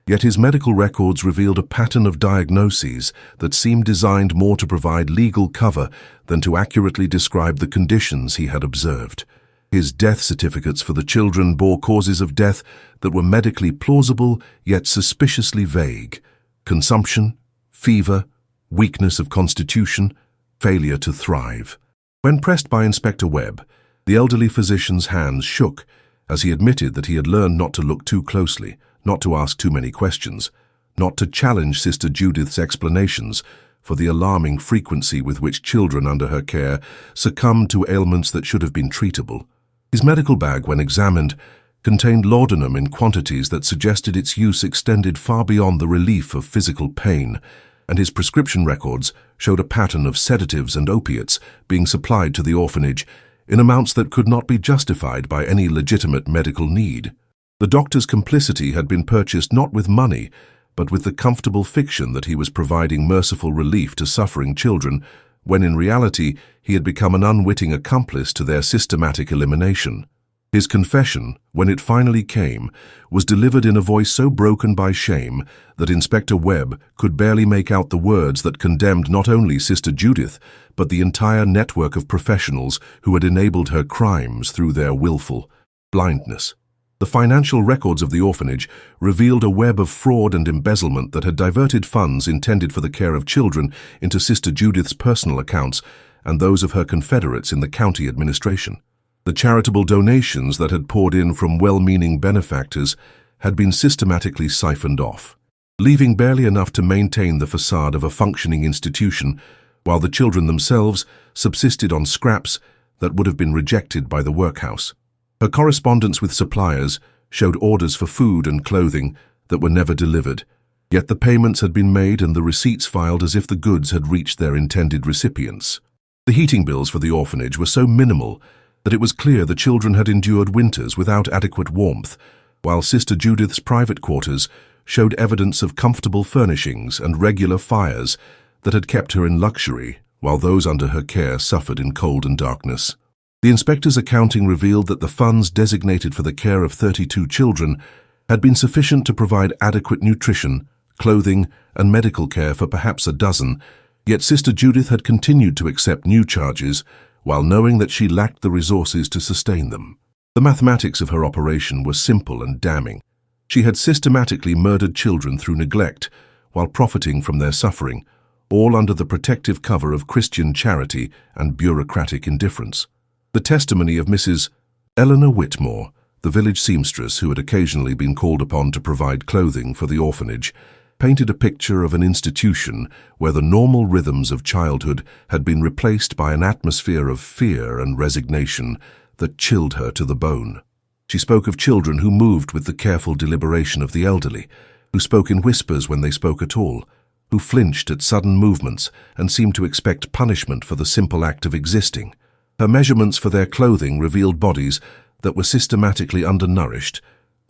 yet his medical records revealed a pattern of diagnoses that seemed designed more to provide legal cover than to accurately describe the conditions he had observed. His death certificates for the children bore causes of death that were medically plausible yet suspiciously vague: consumption, fever, weakness of constitution, failure to thrive. When pressed by Inspector Webb, the elderly physician's hands shook as he admitted that he had learned not to look too closely, not to ask too many questions, not to challenge Sister Judith's explanations for the alarming frequency with which children under her care succumbed to ailments that should have been treatable. His medical bag, when examined, contained laudanum in quantities that suggested its use extended far beyond the relief of physical pain, and his prescription records showed a pattern of sedatives and opiates being supplied to the orphanage in amounts that could not be justified by any legitimate medical need. The doctor's complicity had been purchased not with money, but with the comfortable fiction that he was providing merciful relief to suffering children, when in reality he had become an unwitting accomplice to their systematic elimination. His confession, when it finally came, was delivered in a voice so broken by shame that Inspector Webb could barely make out the words that condemned not only Sister Judith, but the entire network of professionals who had enabled her crimes through their willful blindness. The financial records of the orphanage revealed a web of fraud and embezzlement that had diverted funds intended for the care of children into Sister Judith's personal accounts and those of her confederates in the county administration. The charitable donations that had poured in from well-meaning benefactors had been systematically siphoned off, leaving barely enough to maintain the facade of a functioning institution, while the children themselves subsisted on scraps that would have been rejected by the workhouse. Her correspondence with suppliers showed orders for food and clothing that were never delivered, yet the payments had been made and the receipts filed as if the goods had reached their intended recipients. The heating bills for the orphanage were so minimal that it was clear the children had endured winters without adequate warmth, while Sister Judith's private quarters showed evidence of comfortable furnishings and regular fires that had kept her in luxury, while those under her care suffered in cold and darkness. The inspector's accounting revealed that the funds designated for the care of 32 children had been sufficient to provide adequate nutrition, clothing, and medical care for perhaps a dozen, yet Sister Judith had continued to accept new charges while knowing that she lacked the resources to sustain them. The mathematics of her operation were simple and damning. She had systematically murdered children through neglect while profiting from their suffering, all under the protective cover of Christian charity and bureaucratic indifference. The testimony of Mrs. Eleanor Whitmore, the village seamstress who had occasionally been called upon to provide clothing for the orphanage, painted a picture of an institution where the normal rhythms of childhood had been replaced by an atmosphere of fear and resignation that chilled her to the bone. She spoke of children who moved with the careful deliberation of the elderly, who spoke in whispers when they spoke at all, who flinched at sudden movements and seemed to expect punishment for the simple act of existing. Her measurements for their clothing revealed bodies that were systematically undernourished,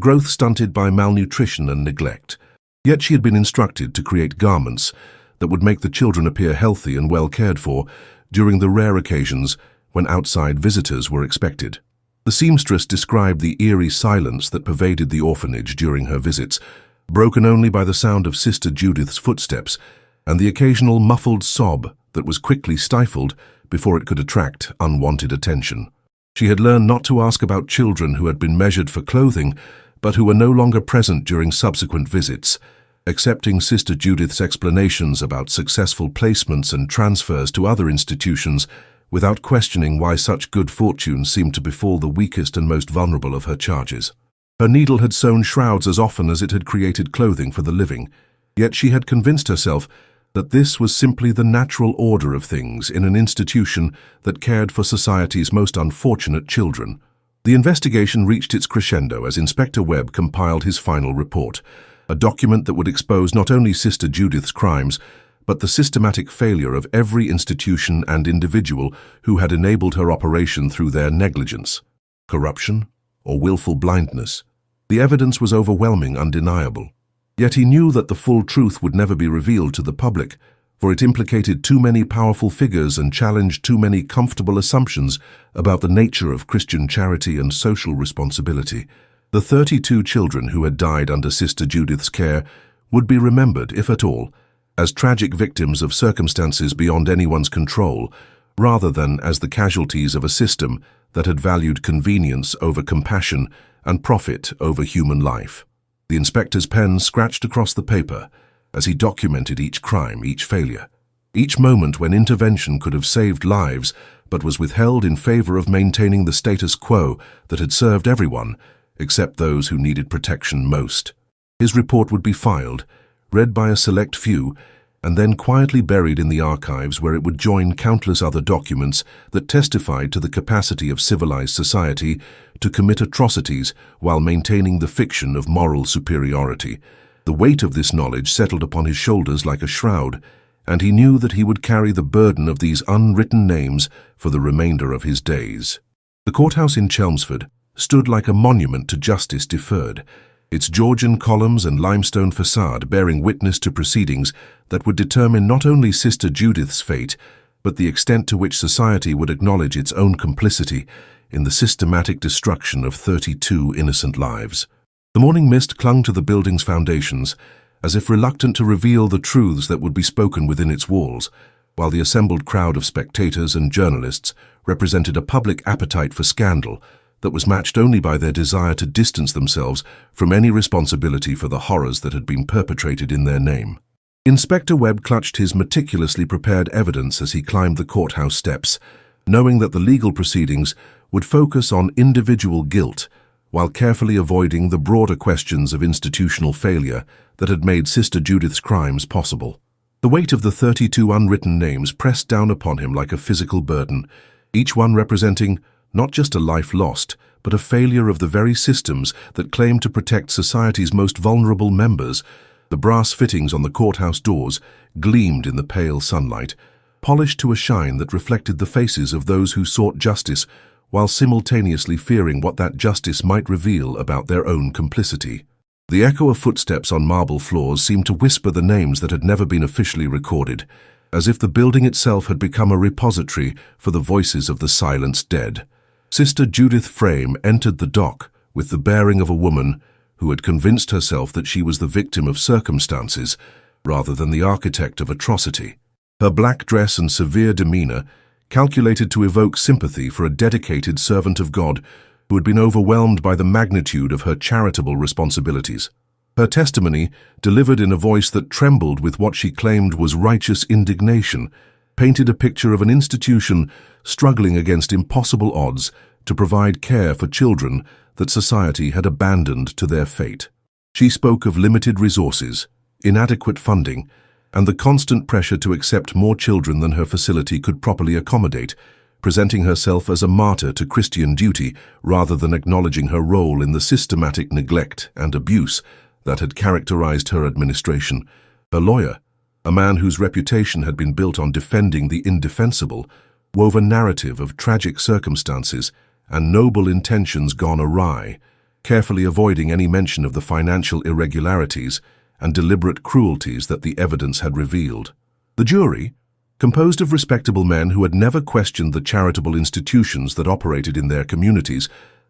growth stunted by malnutrition and neglect, Yet she had been instructed to create garments that would make the children appear healthy and well cared for during the rare occasions when outside visitors were expected. The seamstress described the eerie silence that pervaded the orphanage during her visits, broken only by the sound of Sister Judith's footsteps and the occasional muffled sob that was quickly stifled before it could attract unwanted attention. She had learned not to ask about children who had been measured for clothing, but who were no longer present during subsequent visits, accepting Sister Judith's explanations about successful placements and transfers to other institutions without questioning why such good fortune seemed to befall the weakest and most vulnerable of her charges. Her needle had sewn shrouds as often as it had created clothing for the living, yet she had convinced herself that this was simply the natural order of things in an institution that cared for society's most unfortunate children. The investigation reached its crescendo as Inspector Webb compiled his final report, a document that would expose not only Sister Judith's crimes, but the systematic failure of every institution and individual who had enabled her operation through their negligence, corruption, or willful blindness. The evidence was overwhelming, undeniable. Yet he knew that the full truth would never be revealed to the public, for it implicated too many powerful figures and challenged too many comfortable assumptions about the nature of Christian charity and social responsibility. The 32 children who had died under Sister Judith's care would be remembered, if at all, as tragic victims of circumstances beyond anyone's control, rather than as the casualties of a system that had valued convenience over compassion and profit over human life. The inspector's pen scratched across the paper as he documented each crime, each failure, each moment when intervention could have saved lives but was withheld in favor of maintaining the status quo that had served everyone except those who needed protection most. His report would be filed, read by a select few, and then quietly buried in the archives where it would join countless other documents that testified to the capacity of civilized society to commit atrocities while maintaining the fiction of moral superiority. The weight of this knowledge settled upon his shoulders like a shroud, and he knew that he would carry the burden of these unwritten names for the remainder of his days. The courthouse in Chelmsford stood like a monument to justice deferred, its Georgian columns and limestone facade bearing witness to proceedings that would determine not only Sister Judith's fate, but the extent to which society would acknowledge its own complicity in the systematic destruction of 32 innocent lives. The morning mist clung to the building's foundations, as if reluctant to reveal the truths that would be spoken within its walls, while the assembled crowd of spectators and journalists represented a public appetite for scandal that was matched only by their desire to distance themselves from any responsibility for the horrors that had been perpetrated in their name. Inspector Webb clutched his meticulously prepared evidence as he climbed the courthouse steps, knowing that the legal proceedings would focus on individual guilt while carefully avoiding the broader questions of institutional failure that had made Sister Judith's crimes possible. The weight of the 32 unwritten names pressed down upon him like a physical burden, each one representing not just a life lost, but a failure of the very systems that claim to protect society's most vulnerable members. The brass fittings on the courthouse doors gleamed in the pale sunlight, polished to a shine that reflected the faces of those who sought justice while simultaneously fearing what that justice might reveal about their own complicity. The echo of footsteps on marble floors seemed to whisper the names that had never been officially recorded, as if the building itself had become a repository for the voices of the silenced dead. Sister Judith Frame entered the dock with the bearing of a woman who had convinced herself that she was the victim of circumstances rather than the architect of atrocity. Her black dress and severe demeanor calculated to evoke sympathy for a dedicated servant of God who had been overwhelmed by the magnitude of her charitable responsibilities. Her testimony, delivered in a voice that trembled with what she claimed was righteous indignation, painted a picture of an institution struggling against impossible odds to provide care for children that society had abandoned to their fate. She spoke of limited resources, inadequate funding, and the constant pressure to accept more children than her facility could properly accommodate, presenting herself as a martyr to Christian duty rather than acknowledging her role in the systematic neglect and abuse that had characterized her administration. Her lawyer, a man whose reputation had been built on defending the indefensible, wove a narrative of tragic circumstances and noble intentions gone awry, carefully avoiding any mention of the financial irregularities and deliberate cruelties that the evidence had revealed. The jury, composed of respectable men who had never questioned the charitable institutions that operated in their communities,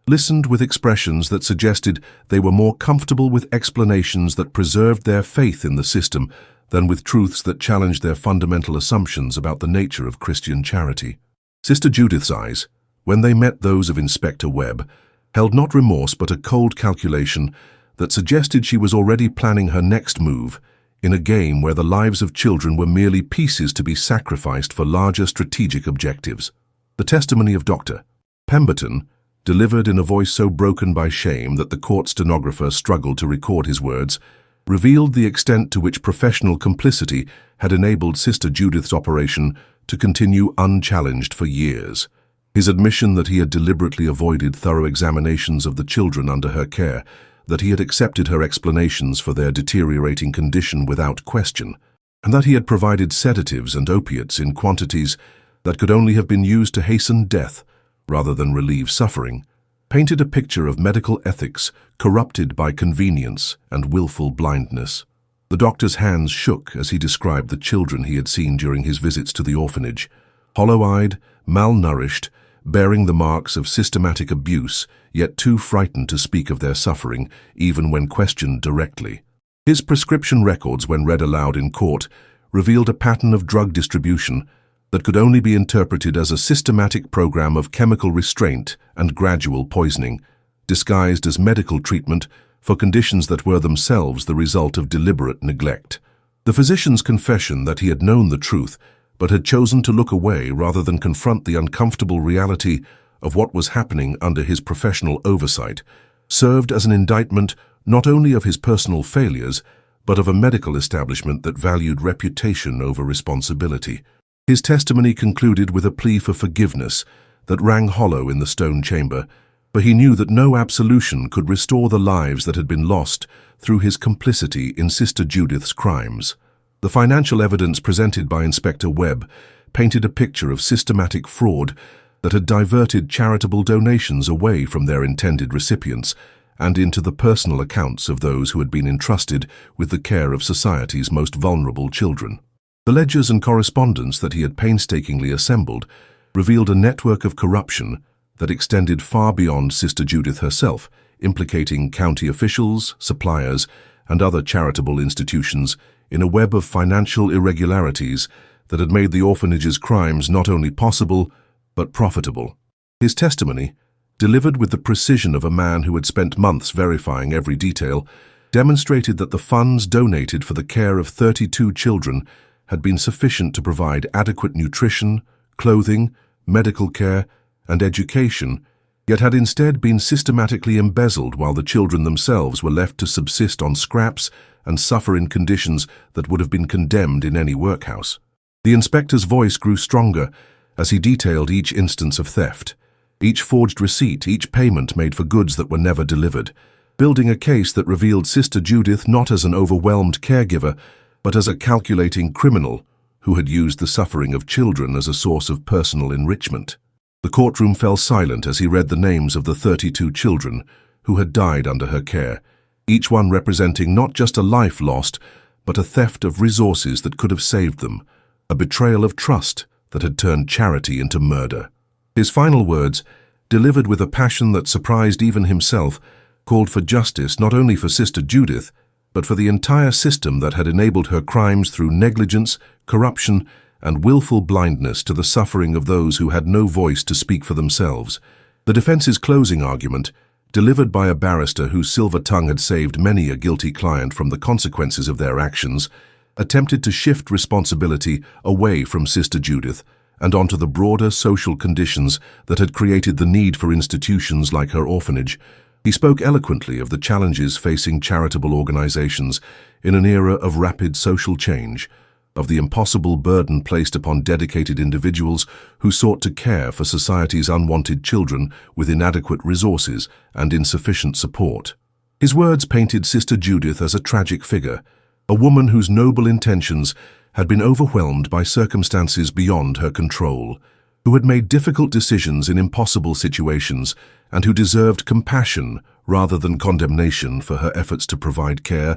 listened with expressions that suggested they were more comfortable with explanations that preserved their faith in the system than with truths that challenged their fundamental assumptions about the nature of Christian charity. Sister Judith's eyes, when they met those of Inspector Webb, held not remorse but a cold calculation that suggested she was already planning her next move in a game where the lives of children were merely pieces to be sacrificed for larger strategic objectives. The testimony of Dr. Pemberton, delivered in a voice so broken by shame that the court stenographer struggled to record his words, revealed the extent to which professional complicity had enabled Sister Judith's operation to continue unchallenged for years. His admission that he had deliberately avoided thorough examinations of the children under her care, that he had accepted her explanations for their deteriorating condition without question, and that he had provided sedatives and opiates in quantities that could only have been used to hasten death rather than relieve suffering, painted a picture of medical ethics corrupted by convenience and willful blindness. The doctor's hands shook as he described the children he had seen during his visits to the orphanage, hollow-eyed, malnourished, bearing the marks of systematic abuse, yet too frightened to speak of their suffering, even when questioned directly. His prescription records, when read aloud in court, revealed a pattern of drug distribution that could only be interpreted as a systematic program of chemical restraint and gradual poisoning, disguised as medical treatment for conditions that were themselves the result of deliberate neglect. The physician's confession that he had known the truth but had chosen to look away rather than confront the uncomfortable reality of what was happening under his professional oversight, served as an indictment not only of his personal failures, but of a medical establishment that valued reputation over responsibility. His testimony concluded with a plea for forgiveness that rang hollow in the stone chamber, for he knew that no absolution could restore the lives that had been lost through his complicity in Sister Judith's crimes. The financial evidence presented by Inspector Webb painted a picture of systematic fraud that had diverted charitable donations away from their intended recipients and into the personal accounts of those who had been entrusted with the care of society's most vulnerable children. The ledgers and correspondence that he had painstakingly assembled revealed a network of corruption that extended far beyond Sister Judith herself, implicating county officials, suppliers, and other charitable institutions in a web of financial irregularities that had made the orphanage's crimes not only possible, but profitable. His testimony, delivered with the precision of a man who had spent months verifying every detail, demonstrated that the funds donated for the care of 32 children had been sufficient to provide adequate nutrition, clothing, medical care, and education, yet had instead been systematically embezzled while the children themselves were left to subsist on scraps and suffer in conditions that would have been condemned in any workhouse. The inspector's voice grew stronger as he detailed each instance of theft, each forged receipt, each payment made for goods that were never delivered, building a case that revealed Sister Judith not as an overwhelmed caregiver, but as a calculating criminal who had used the suffering of children as a source of personal enrichment. The courtroom fell silent as he read the names of the 32 children who had died under her care, each one representing not just a life lost, but a theft of resources that could have saved them, a betrayal of trust that had turned charity into murder. His final words, delivered with a passion that surprised even himself, called for justice not only for Sister Judith, but for the entire system that had enabled her crimes through negligence, corruption, and willful blindness to the suffering of those who had no voice to speak for themselves. The defense's closing argument, delivered by a barrister whose silver tongue had saved many a guilty client from the consequences of their actions, attempted to shift responsibility away from Sister Judith and onto the broader social conditions that had created the need for institutions like her orphanage. He spoke eloquently of the challenges facing charitable organizations in an era of rapid social change, of the impossible burden placed upon dedicated individuals who sought to care for society's unwanted children with inadequate resources and insufficient support. His words painted Sister Judith as a tragic figure, a woman whose noble intentions had been overwhelmed by circumstances beyond her control, who had made difficult decisions in impossible situations, and who deserved compassion rather than condemnation for her efforts to provide care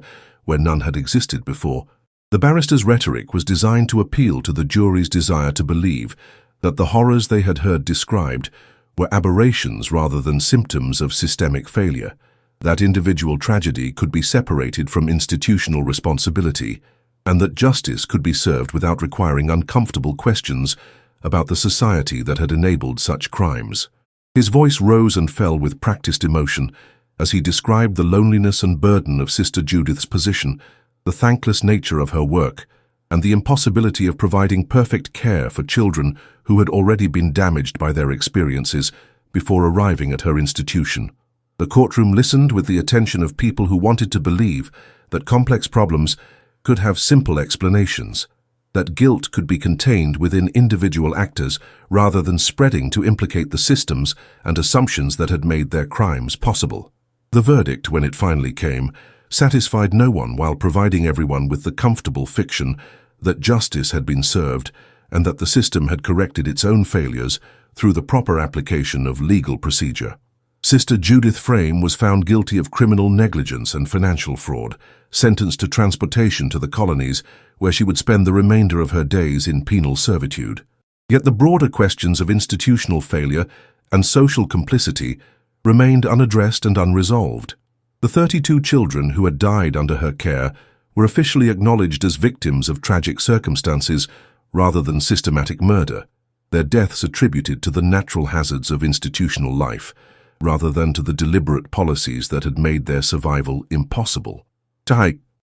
where none had existed before. The barrister's rhetoric was designed to appeal to the jury's desire to believe that the horrors they had heard described were aberrations rather than symptoms of systemic failure, that individual tragedy could be separated from institutional responsibility, and that justice could be served without requiring uncomfortable questions about the society that had enabled such crimes. His voice rose and fell with practiced emotion as he described the loneliness and burden of Sister Judith's position, the thankless nature of her work, and the impossibility of providing perfect care for children who had already been damaged by their experiences before arriving at her institution. The courtroom listened with the attention of people who wanted to believe that complex problems could have simple explanations, that guilt could be contained within individual actors rather than spreading to implicate the systems and assumptions that had made their crimes possible. The verdict, when it finally came, satisfied no one while providing everyone with the comfortable fiction that justice had been served and that the system had corrected its own failures through the proper application of legal procedure. Sister Judith Frame was found guilty of criminal negligence and financial fraud, sentenced to transportation to the colonies, where she would spend the remainder of her days in penal servitude. Yet the broader questions of institutional failure and social complicity remained unaddressed and unresolved. The 32 children who had died under her care were officially acknowledged as victims of tragic circumstances rather than systematic murder, their deaths attributed to the natural hazards of institutional life, rather than to the deliberate policies that had made their survival impossible.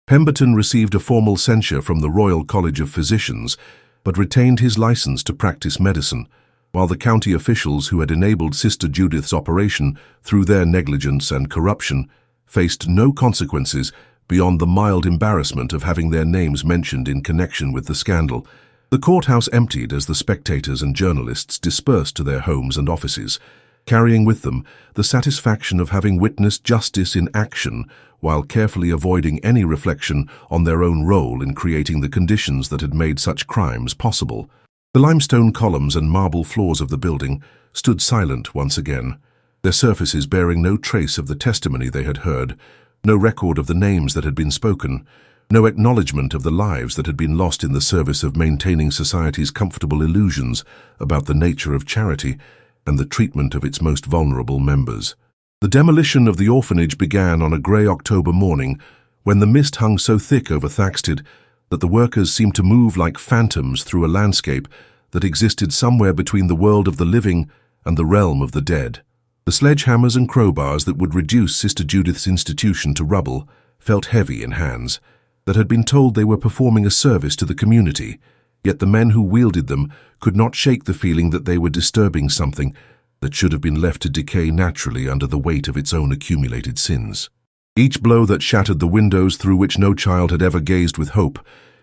Pemberton received a formal censure from the Royal College of Physicians, but retained his license to practice medicine, while the county officials who had enabled Sister Judith's operation through their negligence and corruption faced no consequences beyond the mild embarrassment of having their names mentioned in connection with the scandal. The courthouse emptied as the spectators and journalists dispersed to their homes and offices, carrying with them the satisfaction of having witnessed justice in action while carefully avoiding any reflection on their own role in creating the conditions that had made such crimes possible. The limestone columns and marble floors of the building stood silent once again, their surfaces bearing no trace of the testimony they had heard, no record of the names that had been spoken, no acknowledgement of the lives that had been lost in the service of maintaining society's comfortable illusions about the nature of charity and the treatment of its most vulnerable members. The demolition of the orphanage began on a grey October morning when the mist hung so thick over Thaxted that the workers seemed to move like phantoms through a landscape that existed somewhere between the world of the living and the realm of the dead. The sledgehammers and crowbars that would reduce Sister Judith's institution to rubble felt heavy in hands that had been told they were performing a service to the community, yet the men who wielded them could not shake the feeling that they were disturbing something that should have been left to decay naturally under the weight of its own accumulated sins. Each blow that shattered the windows through which no child had ever gazed with hope,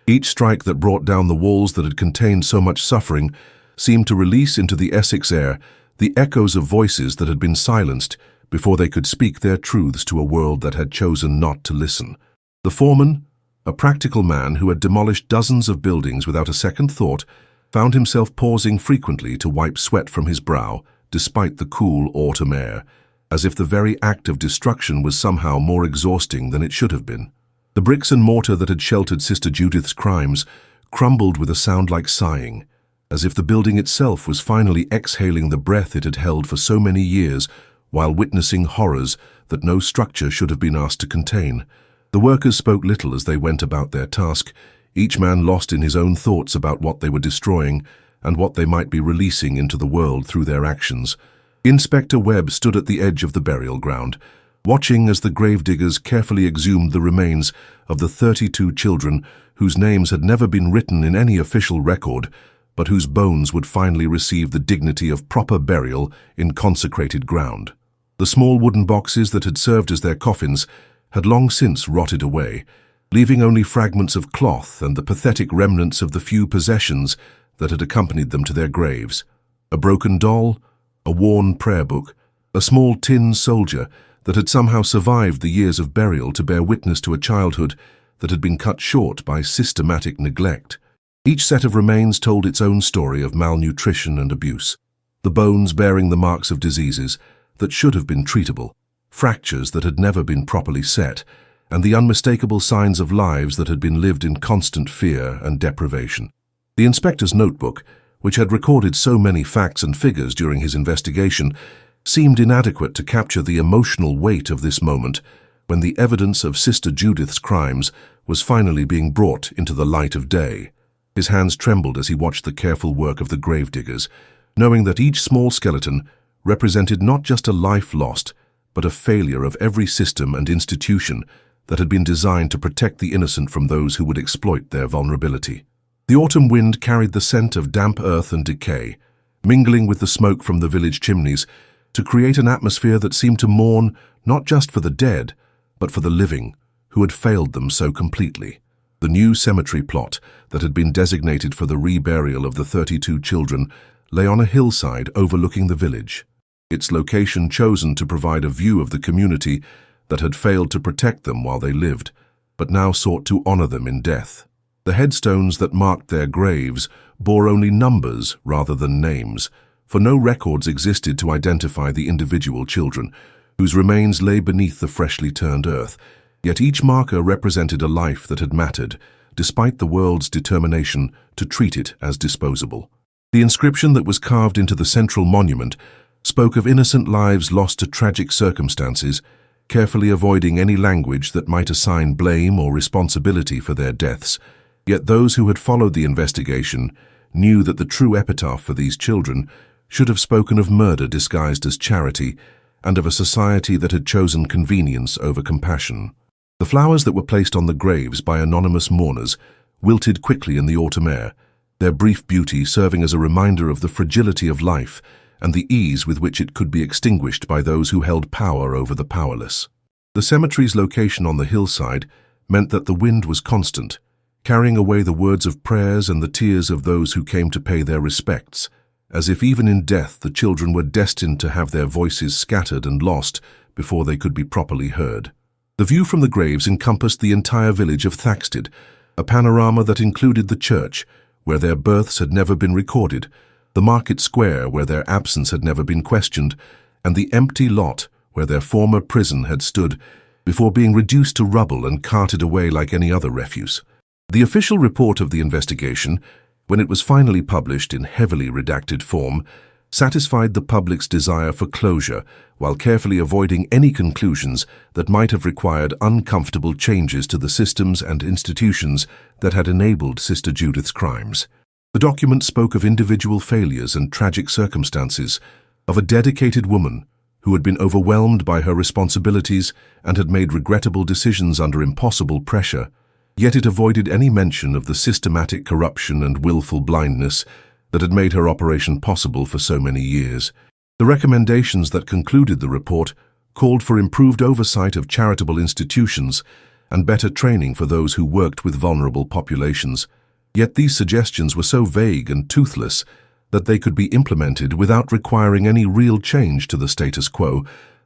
each strike that brought down the walls that had contained so much suffering, seemed to release into the Essex air the echoes of voices that had been silenced before they could speak their truths to a world that had chosen not to listen. The foreman, a practical man who had demolished dozens of buildings without a second thought, found himself pausing frequently to wipe sweat from his brow, despite the cool autumn air, as if the very act of destruction was somehow more exhausting than it should have been. The bricks and mortar that had sheltered Sister Judith's crimes crumbled with a sound like sighing, as if the building itself was finally exhaling the breath it had held for so many years while witnessing horrors that no structure should have been asked to contain. The workers spoke little as they went about their task, each man lost in his own thoughts about what they were destroying and what they might be releasing into the world through their actions. Inspector Webb stood at the edge of the burial ground, watching as the gravediggers carefully exhumed the remains of the 32 children whose names had never been written in any official record, but whose bones would finally receive the dignity of proper burial in consecrated ground. The small wooden boxes that had served as their coffins had long since rotted away, leaving only fragments of cloth and the pathetic remnants of the few possessions that had accompanied them to their graves. A broken doll, a worn prayer book, a small tin soldier that had somehow survived the years of burial to bear witness to a childhood that had been cut short by systematic neglect. Each set of remains told its own story of malnutrition and abuse, the bones bearing the marks of diseases that should have been treatable, fractures that had never been properly set, and the unmistakable signs of lives that had been lived in constant fear and deprivation. The inspector's notebook, which had recorded so many facts and figures during his investigation, seemed inadequate to capture the emotional weight of this moment when the evidence of Sister Judith's crimes was finally being brought into the light of day. His hands trembled as he watched the careful work of the gravediggers, knowing that each small skeleton represented not just a life lost, but a failure of every system and institution that had been designed to protect the innocent from those who would exploit their vulnerability. The autumn wind carried the scent of damp earth and decay, mingling with the smoke from the village chimneys to create an atmosphere that seemed to mourn not just for the dead, but for the living, who had failed them so completely. The new cemetery plot that had been designated for the reburial of the 32 children lay on a hillside overlooking the village, its location chosen to provide a view of the community that had failed to protect them while they lived, but now sought to honor them in death. The headstones that marked their graves bore only numbers rather than names, for no records existed to identify the individual children, whose remains lay beneath the freshly turned earth, yet each marker represented a life that had mattered, despite the world's determination to treat it as disposable. The inscription that was carved into the central monument spoke of innocent lives lost to tragic circumstances, carefully avoiding any language that might assign blame or responsibility for their deaths. Yet those who had followed the investigation knew that the true epitaph for these children should have spoken of murder disguised as charity and of a society that had chosen convenience over compassion. The flowers that were placed on the graves by anonymous mourners wilted quickly in the autumn air, their brief beauty serving as a reminder of the fragility of life and the ease with which it could be extinguished by those who held power over the powerless. The cemetery's location on the hillside meant that the wind was constant, carrying away the words of prayers and the tears of those who came to pay their respects, as if even in death the children were destined to have their voices scattered and lost before they could be properly heard. The view from the graves encompassed the entire village of Thaxted, a panorama that included the church, where their births had never been recorded, the market square where their absence had never been questioned, and the empty lot where their former prison had stood before being reduced to rubble and carted away like any other refuse. The official report of the investigation, when it was finally published in heavily redacted form, satisfied the public's desire for closure while carefully avoiding any conclusions that might have required uncomfortable changes to the systems and institutions that had enabled Sister Judith's crimes. The document spoke of individual failures and tragic circumstances, of a dedicated woman who had been overwhelmed by her responsibilities and had made regrettable decisions under impossible pressure, yet it avoided any mention of the systematic corruption and willful blindness that had made her operation possible for so many years. The recommendations that concluded the report called for improved oversight of charitable institutions and better training for those who worked with vulnerable populations. Yet these suggestions were so vague and toothless that they could be implemented without requiring any real change to the status quo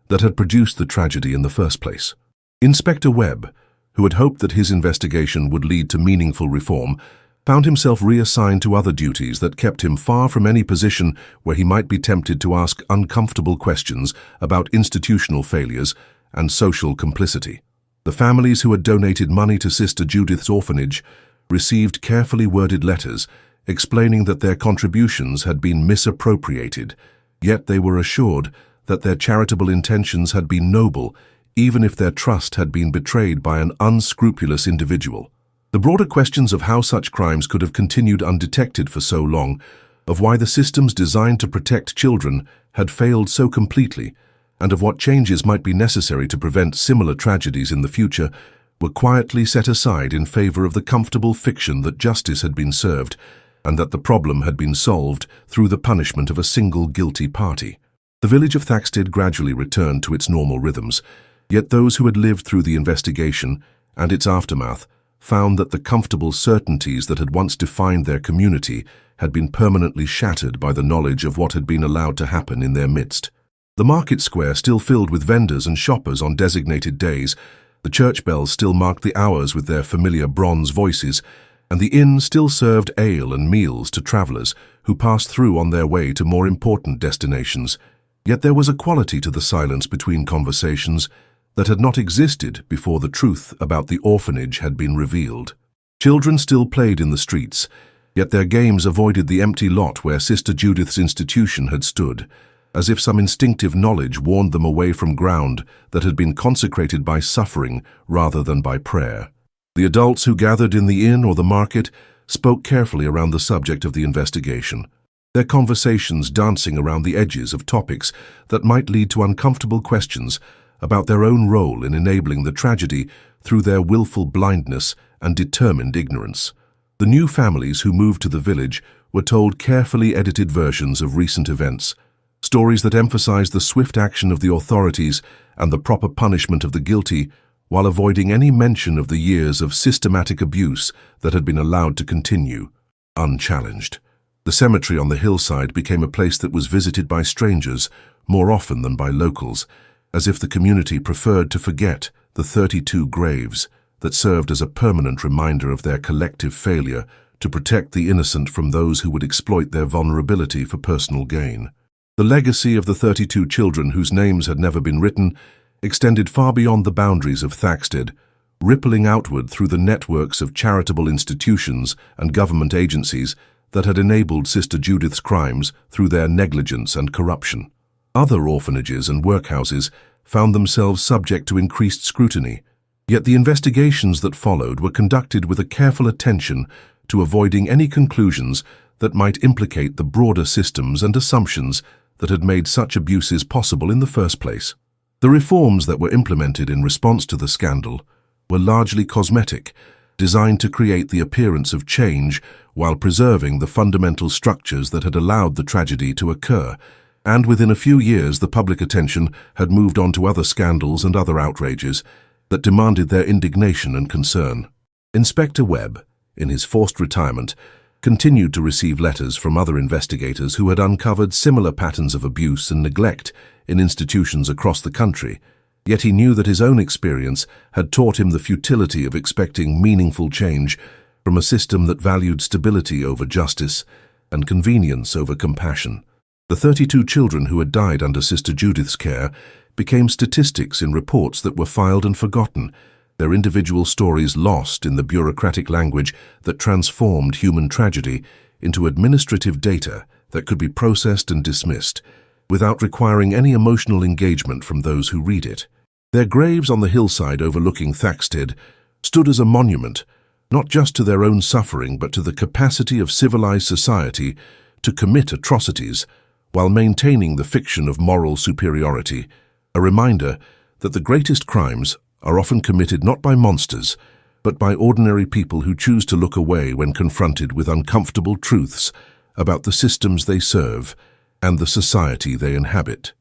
that had produced the tragedy in the first place. Inspector Webb, who had hoped that his investigation would lead to meaningful reform, found himself reassigned to other duties that kept him far from any position where he might be tempted to ask uncomfortable questions about institutional failures and social complicity. The families who had donated money to Sister Judith's orphanage received carefully worded letters explaining that their contributions had been misappropriated, yet they were assured that their charitable intentions had been noble, even if their trust had been betrayed by an unscrupulous individual. The broader questions of how such crimes could have continued undetected for so long, of why the systems designed to protect children had failed so completely, and of what changes might be necessary to prevent similar tragedies in the future, were quietly set aside in favor of the comfortable fiction that justice had been served and that the problem had been solved through the punishment of a single guilty party. The village of Thaxted gradually returned to its normal rhythms, yet those who had lived through the investigation and its aftermath found that the comfortable certainties that had once defined their community had been permanently shattered by the knowledge of what had been allowed to happen in their midst. The market square still filled with vendors and shoppers on designated days, the church bells still marked the hours with their familiar bronze voices, and the inn still served ale and meals to travelers who passed through on their way to more important destinations. Yet there was a quality to the silence between conversations, that had not existed before the truth about the orphanage had been revealed. Children still played in the streets, yet their games avoided the empty lot where Sister Judith's institution had stood, as if some instinctive knowledge warned them away from ground that had been consecrated by suffering rather than by prayer. The adults who gathered in the inn or the market spoke carefully around the subject of the investigation, their conversations dancing around the edges of topics that might lead to uncomfortable questions about their own role in enabling the tragedy through their willful blindness and determined ignorance. The new families who moved to the village were told carefully edited versions of recent events, stories that emphasized the swift action of the authorities and the proper punishment of the guilty, while avoiding any mention of the years of systematic abuse that had been allowed to continue, unchallenged. The cemetery on the hillside became a place that was visited by strangers more often than by locals, as if the community preferred to forget the 32 graves that served as a permanent reminder of their collective failure to protect the innocent from those who would exploit their vulnerability for personal gain. The legacy of the 32 children whose names had never been written extended far beyond the boundaries of Thaxted, rippling outward through the networks of charitable institutions and government agencies that had enabled Sister Judith's crimes through their negligence and corruption. Other orphanages and workhouses found themselves subject to increased scrutiny, yet the investigations that followed were conducted with a careful attention to avoiding any conclusions that might implicate the broader systems and assumptions that had made such abuses possible in the first place. The reforms that were implemented in response to the scandal were largely cosmetic, designed to create the appearance of change while preserving the fundamental structures that had allowed the tragedy to occur, and within a few years the public attention had moved on to other scandals and other outrages that demanded their indignation and concern. Inspector Webb, in his forced retirement, continued to receive letters from other investigators who had uncovered similar patterns of abuse and neglect in institutions across the country, yet he knew that his own experience had taught him the futility of expecting meaningful change from a system that valued stability over justice and convenience over compassion. The 32 children who had died under Sister Judith's care became statistics in reports that were filed and forgotten, their individual stories lost in the bureaucratic language that transformed human tragedy into administrative data that could be processed and dismissed, without requiring any emotional engagement from those who read it. Their graves on the hillside overlooking Thaxted stood as a monument, not just to their own suffering but to the capacity of civilized society to commit atrocities while maintaining the fiction of moral superiority, a reminder that the greatest crimes are often committed not by monsters, but by ordinary people who choose to look away when confronted with uncomfortable truths about the systems they serve and the society they inhabit.